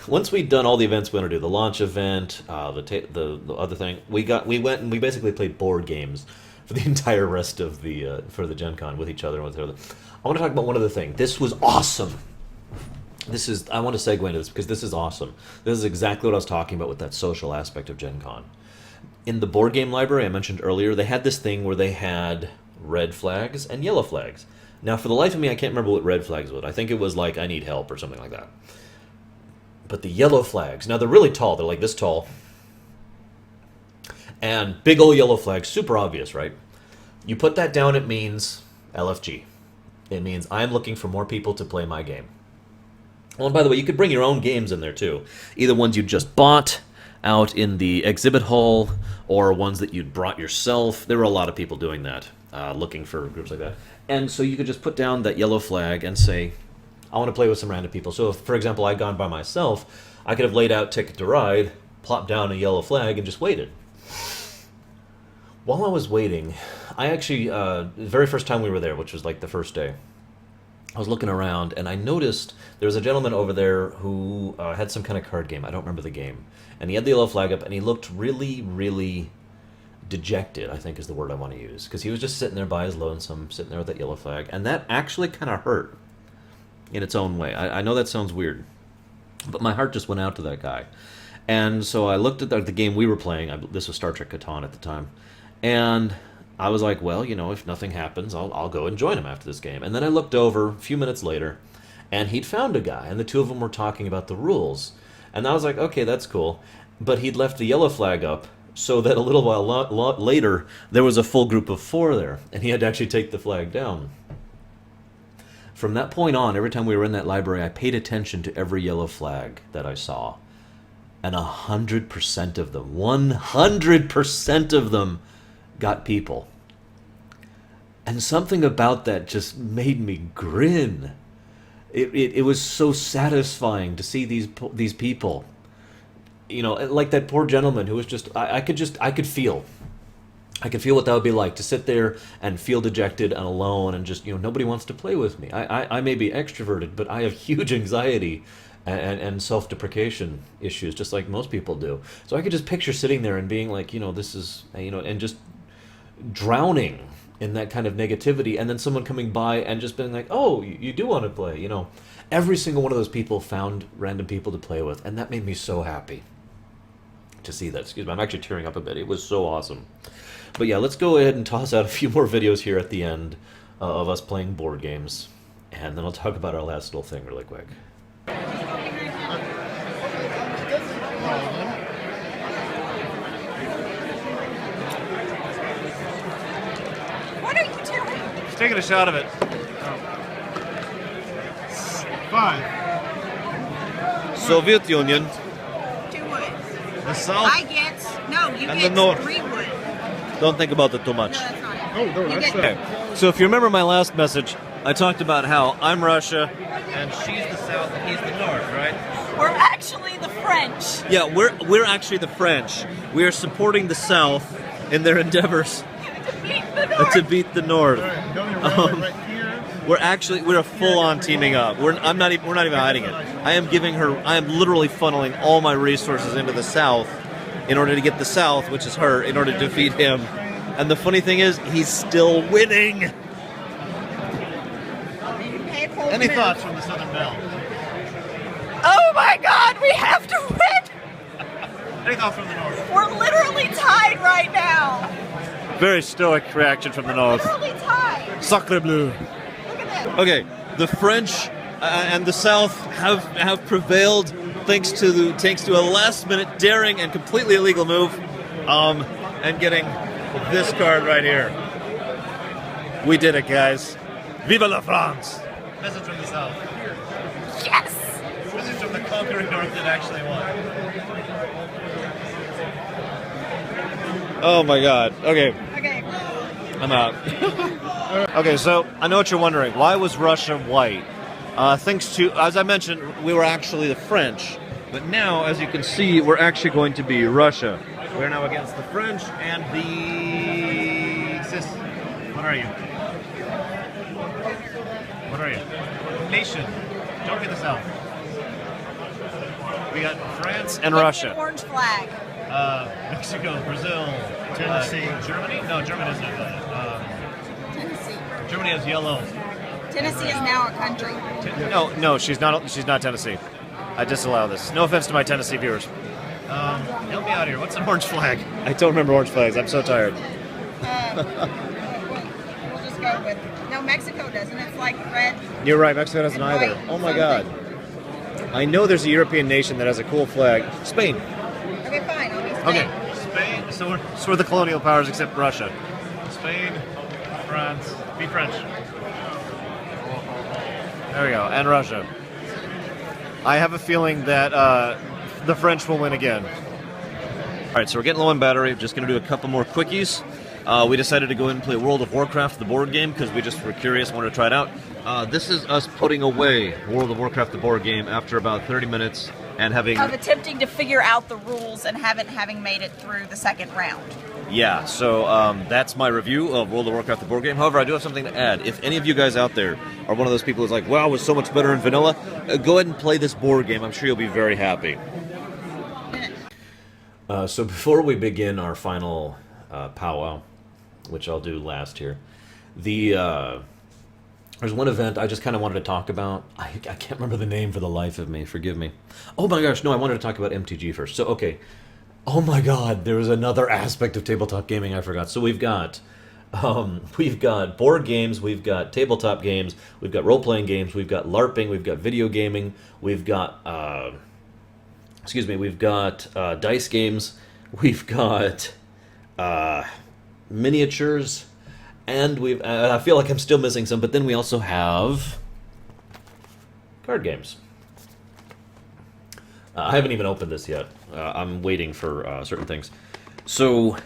once we'd done all the events we wanted to do, the launch event, the other thing, we went and we basically played board games for the entire rest of for the Gen Con with each other and with the other. I want to talk about one other thing. This was awesome. I want to segue into this because this is awesome. This is exactly what I was talking about with that social aspect of Gen Con. In the board game library I mentioned earlier, they had this thing where they had red flags and yellow flags. Now, for the life of me, I can't remember what red flags was. I think it was like, I need help or something like that. But the yellow flags, now they're really tall. They're like this tall. And big old yellow flags, super obvious, right? You put that down, it means LFG. It means I'm looking for more people to play my game. Oh, and by the way, you could bring your own games in there too. Either ones you just bought out in the exhibit hall, or ones that you'd brought yourself. There were a lot of people doing that, looking for groups like that. And so you could just put down that yellow flag and say, I want to play with some random people. So if, for example, I'd gone by myself, I could have laid out Ticket to Ride, plopped down a yellow flag, and just waited. While I was waiting, I actually, the very first time we were there, which was like the first day, I was looking around, and I noticed there was a gentleman over there who had some kind of card game. I don't remember the game. And he had the yellow flag up, and he looked really, really dejected, I think is the word I want to use. Because he was just sitting there by his lonesome, sitting there with that yellow flag. And that actually kind of hurt in its own way. I know that sounds weird, but my heart just went out to that guy. And so I looked at the game we were playing. This was Star Trek Catan at the time. And I was like, well, if nothing happens, I'll go and join him after this game. And then I looked over a few minutes later, and he'd found a guy, and the two of them were talking about the rules. And I was like, okay, that's cool. But he'd left the yellow flag up, so that a little while later, there was a full group of 4 there, and he had to actually take the flag down. From that point on, every time we were in that library, I paid attention to every yellow flag that I saw. And 100% of them, 100% of them got people. And something about that just made me grin. It was so satisfying to see these people, you know, like that poor gentleman who was just I could feel what that would be like to sit there and feel dejected and alone and just, you know, nobody wants to play with me. I may be extroverted, but I have huge anxiety and self-deprecation issues, just like most people do. So I could just picture sitting there and being like, you know, this is, you know, and just drowning in that kind of negativity, and then someone coming by and just being like, oh, you do want to play, you know. Every single one of those people found random people to play with, and that made me so happy to see that. Excuse me, I'm actually tearing up a bit. It was so awesome. But yeah, let's go ahead and toss out a few more videos here at the end of us playing board games, and then I'll talk about our last little thing really quick. What are you doing? He's taking a shot of it. 5. Soviet Union, 2 wood. the South. I get you And get the North. 3 wood. Don't think about it too much. No, that's not it. Oh, no, You that's get- So if you remember my last message, I talked about how I'm Russia and she's the South and he's the North, right? We're actually the French. Yeah, we're actually the French. We are supporting the South in their endeavors to beat the North. All right, going around right here. We're a full-on teaming up. We're not even hiding it. I am literally funneling all my resources into the South in order to get the South, which is her, in order to defeat him. And the funny thing is, he's still winning. Any thoughts from the Southern Belle? Oh my God, we have to win. Any thoughts from the North? We're literally tied right now. Very stoic reaction from the North. Literally tied. Sacre bleu. Look at this. Okay, the French and the South have prevailed thanks to a last-minute daring and completely illegal move, and getting this card right here. We did it, guys. Viva la France! Message from the South. Yes. Message from the conquering North that actually won. Oh my God. Okay. Okay. I'm out. Okay, so I know what you're wondering. Why was Russia white? Thanks to, as I mentioned, we were actually the French. But now, as you can see, we're actually going to be Russia. We're now against the French and the... Sis, what are you? What are you? Nation. Don't be the South. We got France and Russia. Orange flag. Mexico, Brazil, Tennessee. Germany? No, Germany doesn't have that. Tennessee. Germany has yellow. Tennessee is now a country. No, she's not. She's not Tennessee. I disallow this. No offense to my Tennessee viewers. Help me out here. What's an orange flag? I don't remember orange flags. I'm so tired. We'll just go with. No, Mexico doesn't. It's like red. You're right. Mexico doesn't and either. white Oh my something. God. I know there's a European nation that has a cool flag. Spain. Okay, fine. I'll be Spain. Okay. Spain. So we're the colonial powers except Russia. Spain, France. Be French. There we go. And Russia. I have a feeling that the French will win again. All right, so we're getting low on battery. Just going to do a couple more quickies. We decided to go in and play World of Warcraft, the board game, because we just were curious, wanted to try it out. This is us putting away World of Warcraft, the board game, after about 30 minutes and having... Of attempting to figure out the rules and having made it through the second round. Yeah, so that's my review of World of Warcraft, the board game. However, I do have something to add. If any of you guys out there are one of those people who's like, wow, it was so much better in vanilla, go ahead and play this board game. I'm sure you'll be very happy. So before we begin our final powwow, which I'll do last here, there's one event I just kind of wanted to talk about. I can't remember the name for the life of me. Forgive me. Oh my gosh, no, I wanted to talk about MTG first. So, okay. Oh my god, there was another aspect of tabletop gaming I forgot. So we've got board games, we've got tabletop games, we've got role-playing games, we've got LARPing, we've got video gaming, we've got dice games, we've got miniatures, and I feel like I'm still missing some, but then we also have card games. I haven't even opened this yet. I'm waiting for certain things. So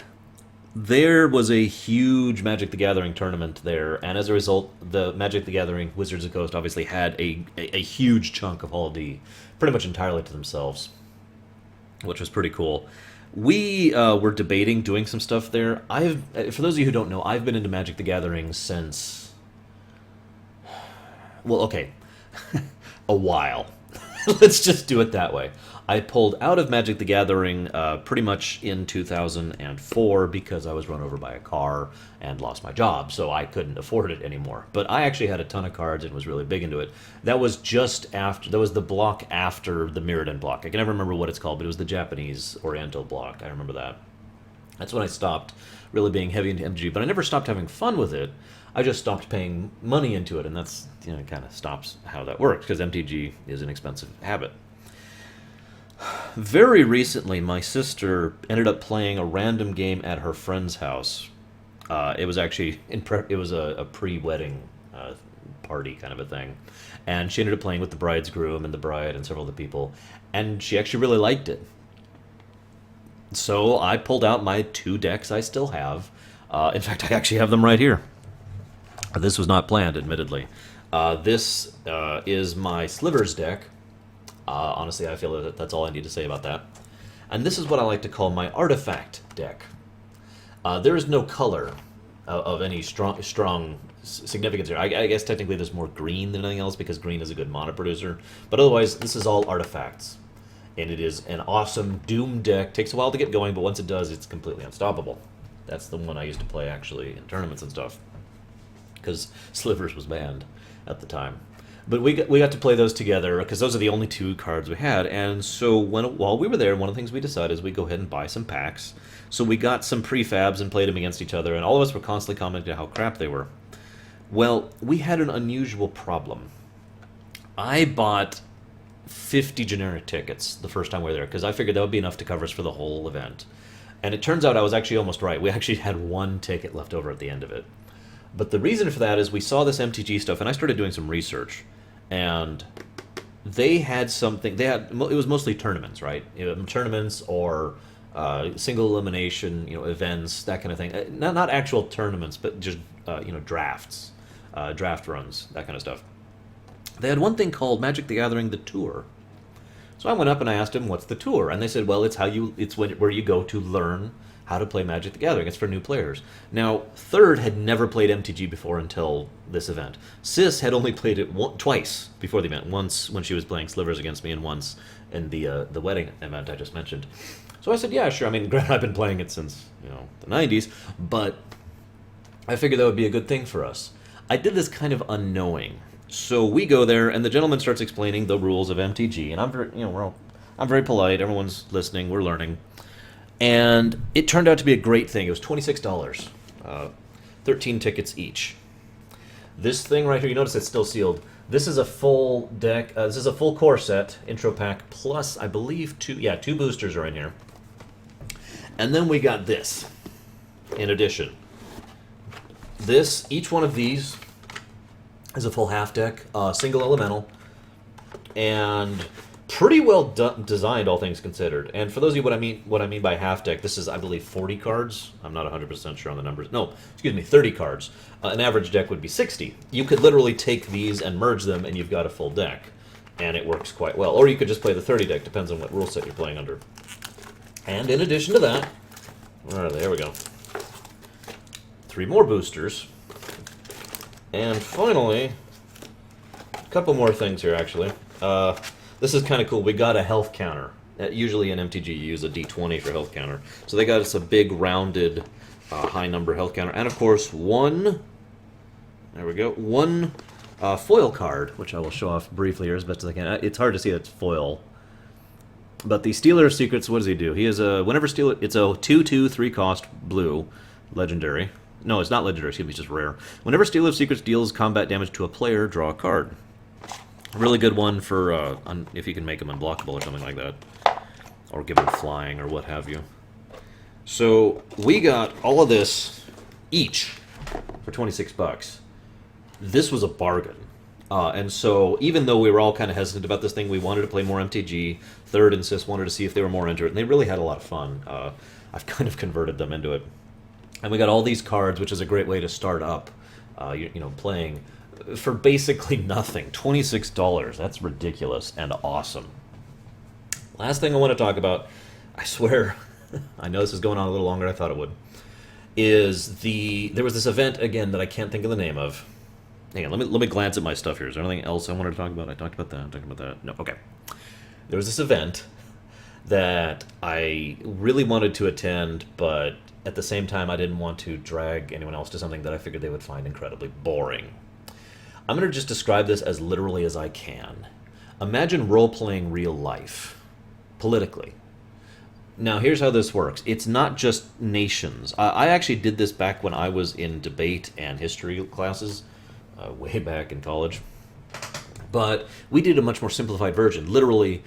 there was a huge Magic the Gathering tournament there, and as a result, the Magic the Gathering Wizards of the Coast obviously had a huge chunk of Hall D, pretty much entirely to themselves, which was pretty cool. We were debating doing some stuff there. For those of you who don't know, I've been into Magic the Gathering since, well, okay, a while. Let's just do it that way. I pulled out of Magic the Gathering pretty much in 2004 because I was run over by a car and lost my job, so I couldn't afford it anymore. But I actually had a ton of cards and was really big into it. That was just after, that was the block after the Mirrodin block. I can never remember what it's called, but it was the Japanese Oriental block. I remember that. That's when I stopped really being heavy into MTG, but I never stopped having fun with it. I just stopped paying money into it, and that's, you know, kind of stops how that works, because MTG is an expensive habit. Very recently, my sister ended up playing a random game at her friend's house. It was actually it was a pre-wedding party kind of a thing, and she ended up playing with the bride's groom and the bride and several other people, and she actually really liked it. So I pulled out my 2 decks I still have. In fact, I actually have them right here. This was not planned, admittedly. This is my Slivers deck. Honestly, I feel that that's all I need to say about that. And this is what I like to call my artifact deck. There is no color of any strong significance here. I guess technically there's more green than anything else because green is a good mana producer. But otherwise, this is all artifacts. And it is an awesome Doom deck. Takes a while to get going, but once it does, it's completely unstoppable. That's the one I used to play, actually, in tournaments and stuff. Because Slivers was banned at the time. But we got to play those together, because those are the only 2 cards we had. And so while we were there, one of the things we decided is we'd go ahead and buy some packs. So we got some prefabs and played them against each other, and all of us were constantly commenting how crap they were. Well, we had an unusual problem. I bought 50 generic tickets the first time we were there, because I figured that would be enough to cover us for the whole event. And it turns out I was actually almost right. We actually had 1 ticket left over at the end of it. But the reason for that is we saw this MTG stuff, and I started doing some research. And they had something, it was mostly tournaments, right? Tournaments or single elimination, events, that kind of thing. Not actual tournaments, but just, drafts, draft runs, that kind of stuff. They had one thing called Magic the Gathering, the Tour. So I went up and I asked them, what's the Tour? And they said, well, it's where you go to learn how to play Magic the Gathering. It's for new players. Now, Third had never played MTG before until this event. Sis had only played it twice before the event. Once when she was playing Slivers against me, and once in the wedding event I just mentioned. So I said, yeah, sure. I mean, granted, I've been playing it since, the 90s, but I figured that would be a good thing for us. I did this kind of unknowing. So we go there, and the gentleman starts explaining the rules of MTG, and I'm very polite. Everyone's listening. We're learning. And it turned out to be a great thing. It was $26, 13 tickets each. This thing right here, you notice it's still sealed. This is a full deck. This is a full core set, intro pack, plus I believe 2 boosters are in here. And then we got this, in addition. Each one of these is a full half deck, single elemental, and pretty well designed, all things considered. And for those of you what I mean by half deck, this is, I believe, 40 cards. I'm not 100% sure on the numbers. No, excuse me, 30 cards. An average deck would be 60. You could literally take these and merge them, and you've got a full deck. And it works quite well. Or you could just play the 30 deck, depends on what rule set you're playing under. And in addition to that, where are they? There we go. 3 more boosters. And finally, a couple more things here, actually. This is kind of cool. We got a health counter. Usually in MTG you use a D20 for health counter. So they got us a big rounded high number health counter. And of course one foil card, which I will show off briefly here as best as I can. It's hard to see that it's foil. But the Stealer of Secrets, what does he do? He is a, it's a 2/2 3 cost blue, legendary. No, it's not legendary, excuse me, it's just rare. Whenever Stealer of Secrets deals combat damage to a player, draw a card. Really good one for if you can make them unblockable or something like that. Or give them flying or what have you. So we got all of this each for $26. This was a bargain. And so even though we were all kind of hesitant about this thing, we wanted to play more MTG. Third and Sis wanted to see if they were more into it, and they really had a lot of fun. I've kind of converted them into it. And we got all these cards, which is a great way to start up, playing for basically nothing. $26. That's ridiculous and awesome. Last thing I want to talk about, I swear, I know this is going on a little longer than I thought it would, is there was this event again that I can't think of the name of. Hang on, let me glance at my stuff here. Is there anything else I wanted to talk about? I talked about that. No, okay. There was this event that I really wanted to attend, but at the same time I didn't want to drag anyone else to something that I figured they would find incredibly boring. I'm going to just describe this as literally as I can. Imagine role-playing real life, politically. Now, here's how this works. It's not just nations. I actually did this back when I was in debate and history classes, way back in college. But we did a much more simplified version. Literally,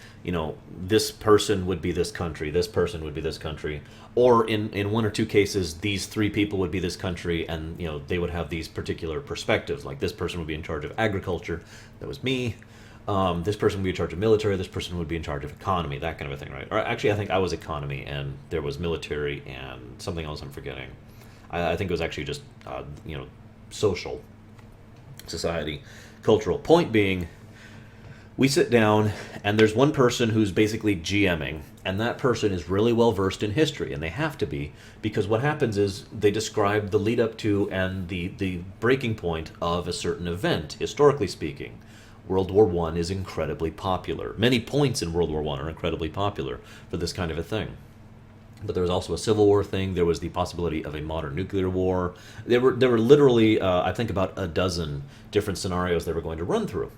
this person would be this country, this person would be this country. Or in one or two cases, these three people would be this country, and they would have these particular perspectives. Like this person would be in charge of agriculture, that was me. This person would be in charge of military, this person would be in charge of economy, that kind of a thing, right? Or actually, I think I was economy, and there was military, and something else I'm forgetting. I think it was actually just, social, society, cultural. Point being, we sit down, and there's one person who's basically GMing, and that person is really well versed in history, and they have to be, because what happens is they describe the lead up to and the breaking point of a certain event, historically speaking. World War I is incredibly popular. Many points in World War I are incredibly popular for this kind of a thing. But there was also a Civil War thing. There was the possibility of a modern nuclear war. There were literally, I think, about a dozen different scenarios they were going to run through.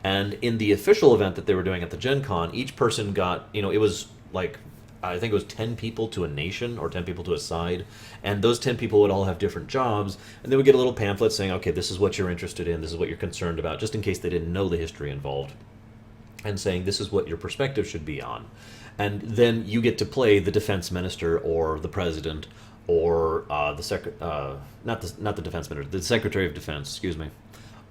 And in the official event that they were doing at the GenCon, each person got, it was like, I think it was 10 people to a nation or 10 people to a side. And those 10 people would all have different jobs. And they would get a little pamphlet saying, okay, this is what you're interested in. This is what you're concerned about, just in case they didn't know the history involved. And saying, this is what your perspective should be on. And then you get to play the defense minister or the president or not the defense minister, the secretary of defense, excuse me,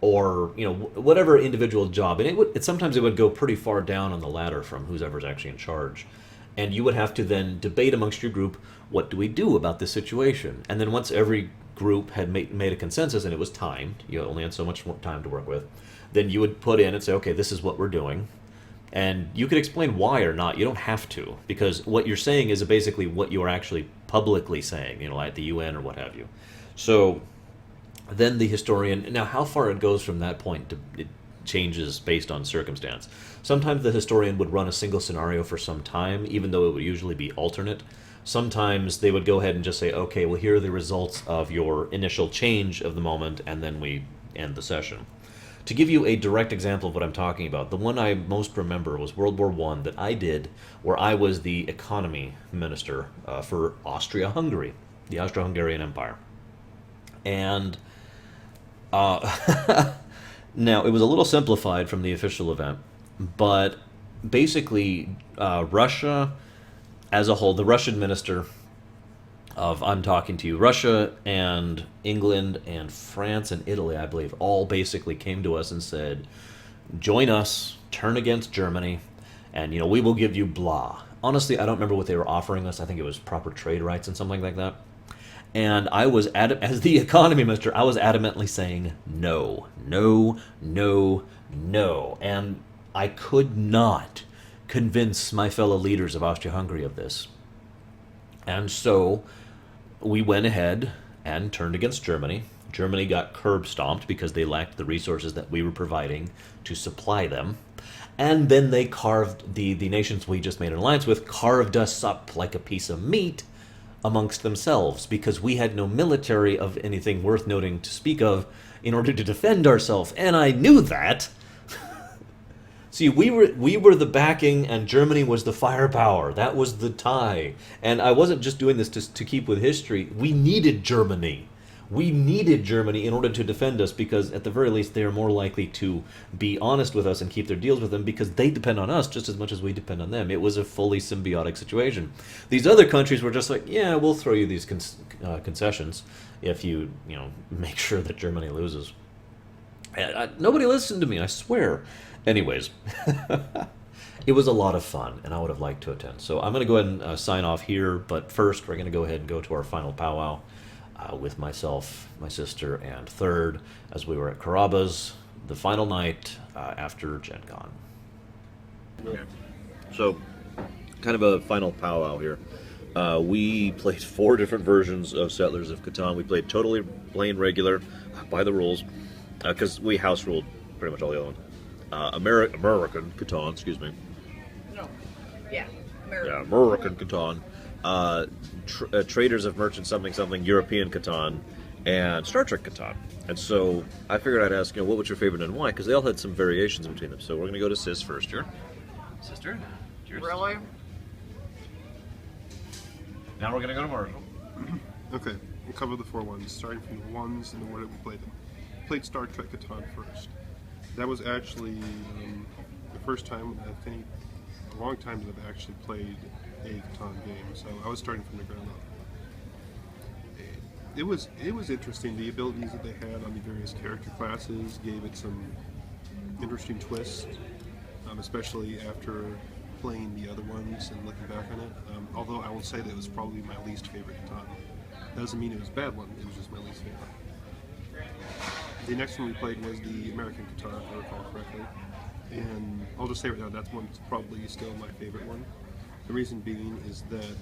or whatever individual job. And sometimes it would go pretty far down on the ladder from whoever's actually in charge. And you would have to then debate amongst your group, what do we do about this situation? And then once every group had made a consensus and it was timed, you only had so much more time to work with, then you would put in and say, okay, this is what we're doing. And you could explain why or not. You don't have to, because what you're saying is basically what you are actually publicly saying, at the UN or what have you. So then the historian, now how far it goes from that point, it changes based on circumstance. Sometimes the historian would run a single scenario for some time, even though it would usually be alternate. Sometimes they would go ahead and just say, okay, well, here are the results of your initial change of the moment, and then we end the session. To give you a direct example of what I'm talking about, the one I most remember was World War I that I did, where I was the economy minister for Austria-Hungary, the Austro-Hungarian Empire. And now, it was a little simplified from the official event, but basically Russia as a whole, the Russian minister I'm talking to you, Russia and England and France and Italy, I believe, all basically came to us and said, join us, turn against Germany, and, we will give you blah. Honestly, I don't remember what they were offering us. I think it was proper trade rights and something like that. And I was, as the economy minister, I was adamantly saying no, no, no, no. And I could not convince my fellow leaders of Austria-Hungary of this. And so we went ahead and turned against Germany. Germany got curb stomped because they lacked the resources that we were providing to supply them. And then they carved, the nations we just made an alliance with, carved us up like a piece of meat amongst themselves, because we had no military of anything worth noting to speak of in order to defend ourselves. And I knew that. See, we were the backing, and Germany was the firepower. That was the tie. And I wasn't just doing this to keep with history. We needed Germany. We needed Germany in order to defend us, because at the very least they are more likely to be honest with us and keep their deals with them, because they depend on us just as much as we depend on them. It was a fully symbiotic situation. These other countries were just like, yeah, we'll throw you these concessions if you make sure that Germany loses. And nobody listened to me, I swear. Anyways, it was a lot of fun, and I would have liked to attend. So I'm going to go ahead and sign off here, but first we're going to go ahead and go to our final powwow. with myself, my sister, and third, as we were at Carrabba's the final night after GenCon. So, kind of a final powwow here. We played 4 different versions of Settlers of Catan. We played totally plain regular, by the rules, because we house ruled pretty much all the other ones. American Catan, excuse me. No. Yeah. Yeah, American Catan. Traders of Merchant something something, European Catan, and Star Trek Catan. And so I figured I'd ask, what was your favorite and why? Because they all had some variations between them. So we're going to go to Sis first here. Sister? Cheers. Really? Now we're going to go to Marshall. Okay, we'll cover the 4 ones, starting from the ones and the order we played them. Played Star Trek Catan first. That was actually the first time, I think, a long time that I've actually played a Catan game, so I was starting from the ground up. It was interesting. The abilities that they had on the various character classes gave it some interesting twists, especially after playing the other ones and looking back on it. Although I will say that it was probably my least favorite Catan. That doesn't mean it was a bad one, it was just my least favorite. The next one we played was the American Catan, if I recall correctly. And I'll just say right now, that's one that's probably still my favorite one. The reason being is that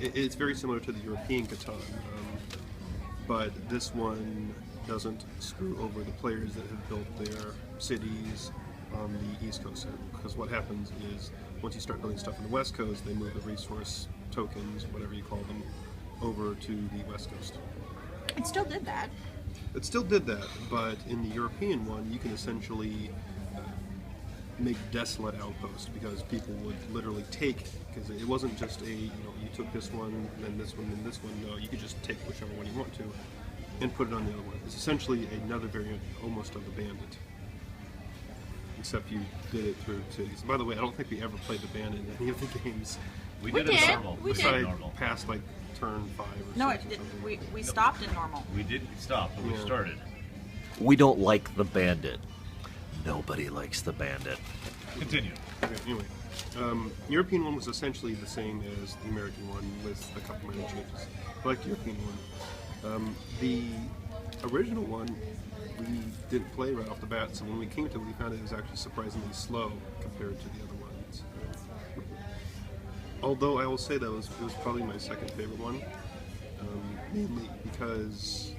it's very similar to the European Catan, but this one doesn't screw over the players that have built their cities on the East Coast. Because what happens is, once you start building stuff on the West Coast, they move the resource tokens, whatever you call them, over to the West Coast. It still did that. It still did that, but in the European one, you can essentially make desolate outposts, because people would literally take, because it wasn't just you took this one, then this one, then this one. No, you could just take whichever one you want to and put it on the other one. It's essentially another variant almost of the Bandit, except you did it through cities. By the way, I don't think we ever played the Bandit in any of the games. We did it normal. We did. Besides past like turn 5 or No, 6 it or didn't. something. We stopped in normal. We did stop, but we Yeah. started. We don't like the Bandit. Nobody likes the Bandit. Continue. Okay, anyway, European one was essentially the same as the American one with a couple minor changes. I like the European one. The original one we didn't play right off the bat, so when we came to it, we found it was actually surprisingly slow compared to the other ones. Although I will say that it was probably my second favorite one, mainly because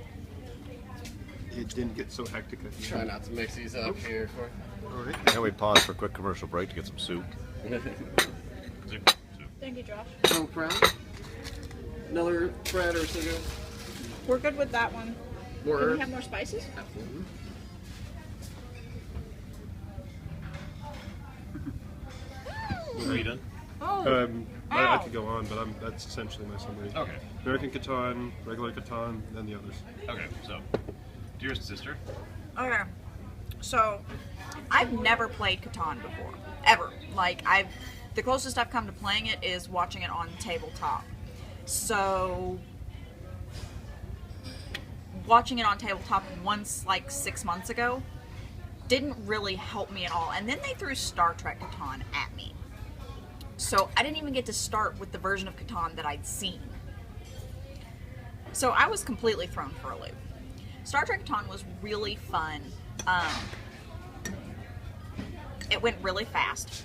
it didn't get so hectic at the Try end. not to mix these up here. All right. Now we pause for a quick commercial break to get some soup. Thank you, Josh. Oh, crown? Another bread or sugar? We're good with that one. More Can we herbs? have more spices? Absolutely. Are you done? Oh. I could go on, but that's essentially my summary. Okay. American Catan, regular Catan, and the others. Okay, so, dearest sister, Okay. So, I've never played Catan before. Ever. The closest I've come to playing it is watching it on tabletop. So, watching it on tabletop once, 6 months ago, didn't really help me at all. And then they threw Star Trek Catan at me. So, I didn't even get to start with the version of Catan that I'd seen. So, I was completely thrown for a loop. Star Trek Catan was really fun. It went really fast.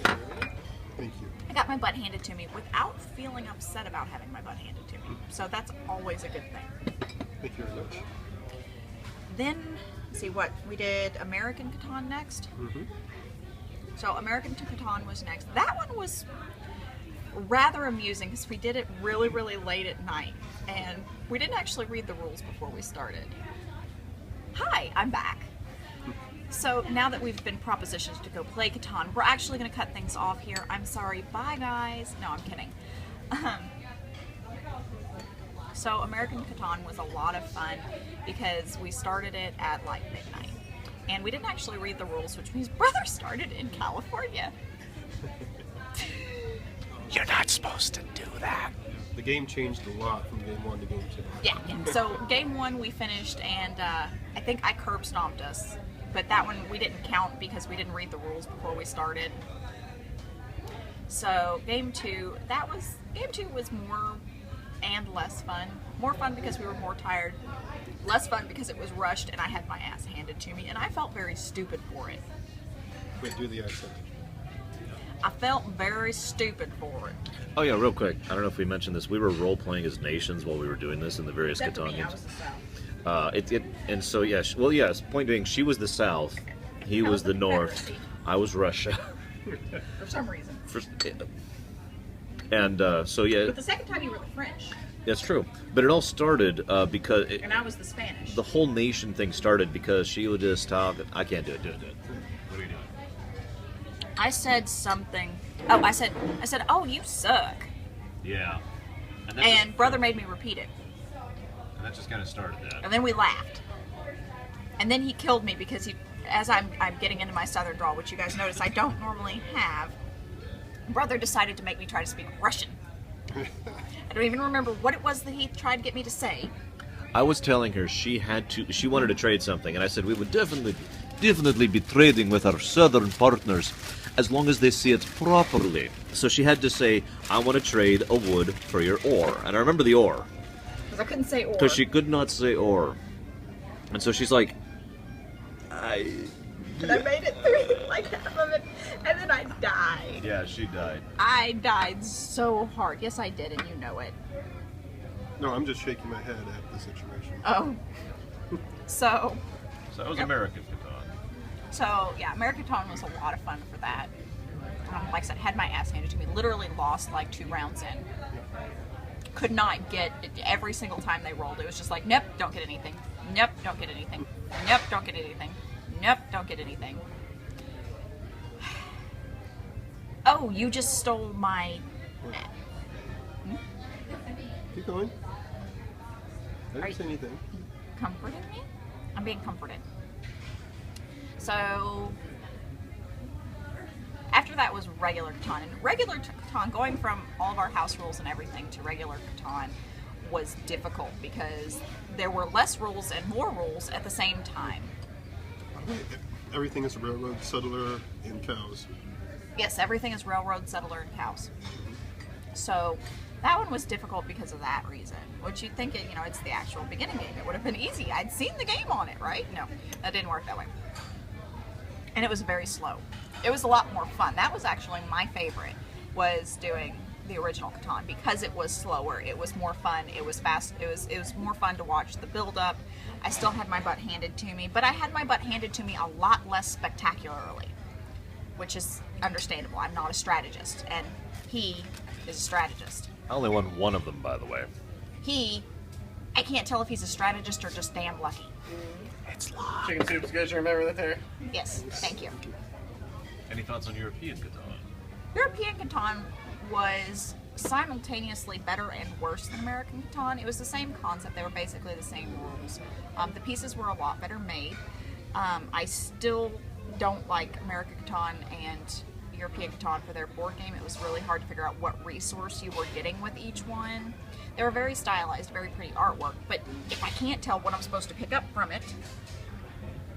Thank you. I got my butt handed to me without feeling upset about having my butt handed to me. So that's always a good thing. Thank you very much. Then, let's see what, we did American Catan next. So American Catan was next. That one was rather amusing because we did it really, really late at night. And we didn't actually read the rules before we started. Hi, I'm back. So now that we've been propositioned to go play Catan, we're actually going to cut things off here. I'm sorry. Bye, guys. No, I'm kidding. So American Catan was a lot of fun because we started it at midnight. And we didn't actually read the rules, which means brother started in California. You're not supposed to do that. The game changed a lot from game 1 to game 2. Yeah. So game 1 we finished, and I think I curb stomped us. But that one we didn't count because we didn't read the rules before we started. So game 2 was more and less fun. More fun because we were more tired. Less fun because it was rushed and I had my ass handed to me, and I felt very stupid for it. Wait, do the accent. I felt very stupid for it. Oh yeah, real quick. I don't know if we mentioned this. We were role playing as nations while we were doing this in the various Except for Catan me, I games. was the South. And so yeah. Well, yes. Point being, she was the South, he was the North, Confederacy, I was Russia. for some reason. So yeah, But the second time you were the French, that's true. But it all started because and I was the Spanish. the whole nation thing started because she would just talk. I can't do it. Do it. What are you doing? I said something. Oh, I said, oh, you suck. Yeah. And, And brother made me repeat it. that just kind of started that. And then we laughed. And then he killed me because as I'm getting into my southern drawl, which you guys notice I don't normally have, brother decided to make me try to speak Russian. I don't even remember what it was that he tried to get me to say. I was telling her she wanted to trade something, and I said we would definitely be trading with our southern partners as long as they see it properly. So she had to say, I want to trade a wood for your ore. And I remember the ore. Because I couldn't say or. Because she could not say ore. And so she's like, And I made it through like half of it, and then I died. Yeah, she died. I died so hard. Yes, I did, and you know it. No, I'm just shaking my head at the situation. Oh. So So that was American Catan. So yeah, American was a lot of fun for that. Like I said, had my ass handed to me. Literally lost like 2 rounds in. Could not get every single time they rolled. It was just like, nope, don't get anything. Nope, don't get anything. Nope, don't get anything. Nope, don't get anything. Oh, you just stole my. Keep going. I Are didn't say anything. Comforting me? I'm being comforted. So after that was regular Catan. And regular Catan, going from all of our house rules and everything to regular Catan was difficult because there were less rules and more rules at the same time. Everything is a railroad, settler, and cows. Yes, everything is railroad, settler, and cows. So that one was difficult because of that reason. Which you'd think, it's the actual beginning game. It would have been easy. I'd seen the game on it, right? No, that didn't work that way. And it was very slow. It was a lot more fun. That was actually my favorite, was doing the original Catan because it was slower. It was more fun. It was fast. It was more fun to watch the build up. I still had my butt handed to me, but I had my butt handed to me a lot less spectacularly, which is understandable. I'm not a strategist, and he is a strategist. I only won one of them, by the way. I can't tell if he's a strategist or just damn lucky. Chicken soup's good. You remember that there? Yes, thank you. Any thoughts on European Catan? European Catan was simultaneously better and worse than American Catan. It was the same concept. They were basically the same rules. The pieces were a lot better made. I still don't like American Catan and European Catan for their board game. It was really hard to figure out what resource you were getting with each one. They were very stylized, very pretty artwork, but if I can't tell what I'm supposed to pick up from it,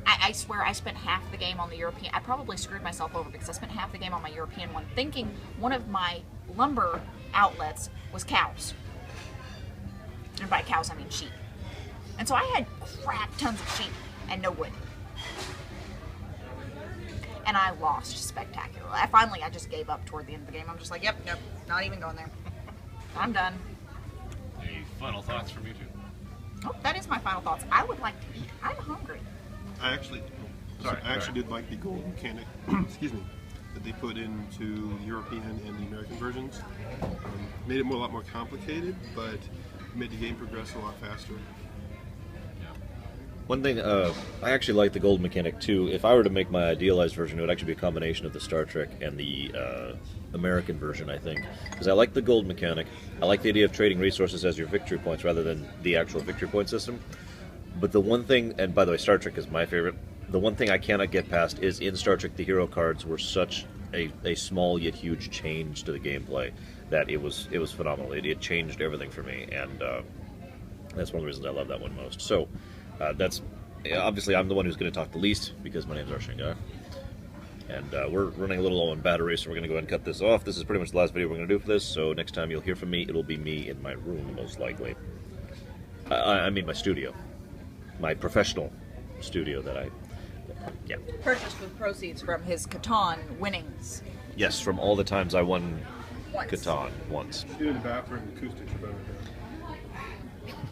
I swear I spent half the game on the European. I probably screwed myself over because I spent half the game on my European one thinking one of my lumber outlets was cows. And by cows I mean sheep. And so I had crap tons of sheep and no wood. And I lost spectacularly. I just gave up toward the end of the game. I'm just like, yep, not even going there. I'm done. Any final thoughts from you two? Oh, that is my final thoughts. I would like to eat. I'm hungry. I actually did like the gold mechanic, excuse me, that they put into the European and the American versions. Made it a lot more complicated, but made the game progress a lot faster. One thing, I actually like the gold mechanic too. If I were to make my idealized version, it would actually be a combination of the Star Trek and the American version, I think. Because I like the gold mechanic. I like the idea of trading resources as your victory points rather than the actual victory point system. But the one thing, and by the way, Star Trek is my favorite, the one thing I cannot get past is in Star Trek the hero cards were such a small yet huge change to the gameplay that it was phenomenal. It changed everything for me, and that's one of the reasons I love that one most. So that's obviously I'm the one who's going to talk the least because my name's Arshingar. And we're running a little low on battery, so we're going to go ahead and cut this off. This is pretty much the last video we're going to do for this, so next time you'll hear from me, it'll be me in my room, most likely. I mean my studio. My professional studio that I... Yeah. Purchased with proceeds from his Catan winnings. Yes, from all the times I won Once. Catan once. Do in the bathroom, acoustics are better.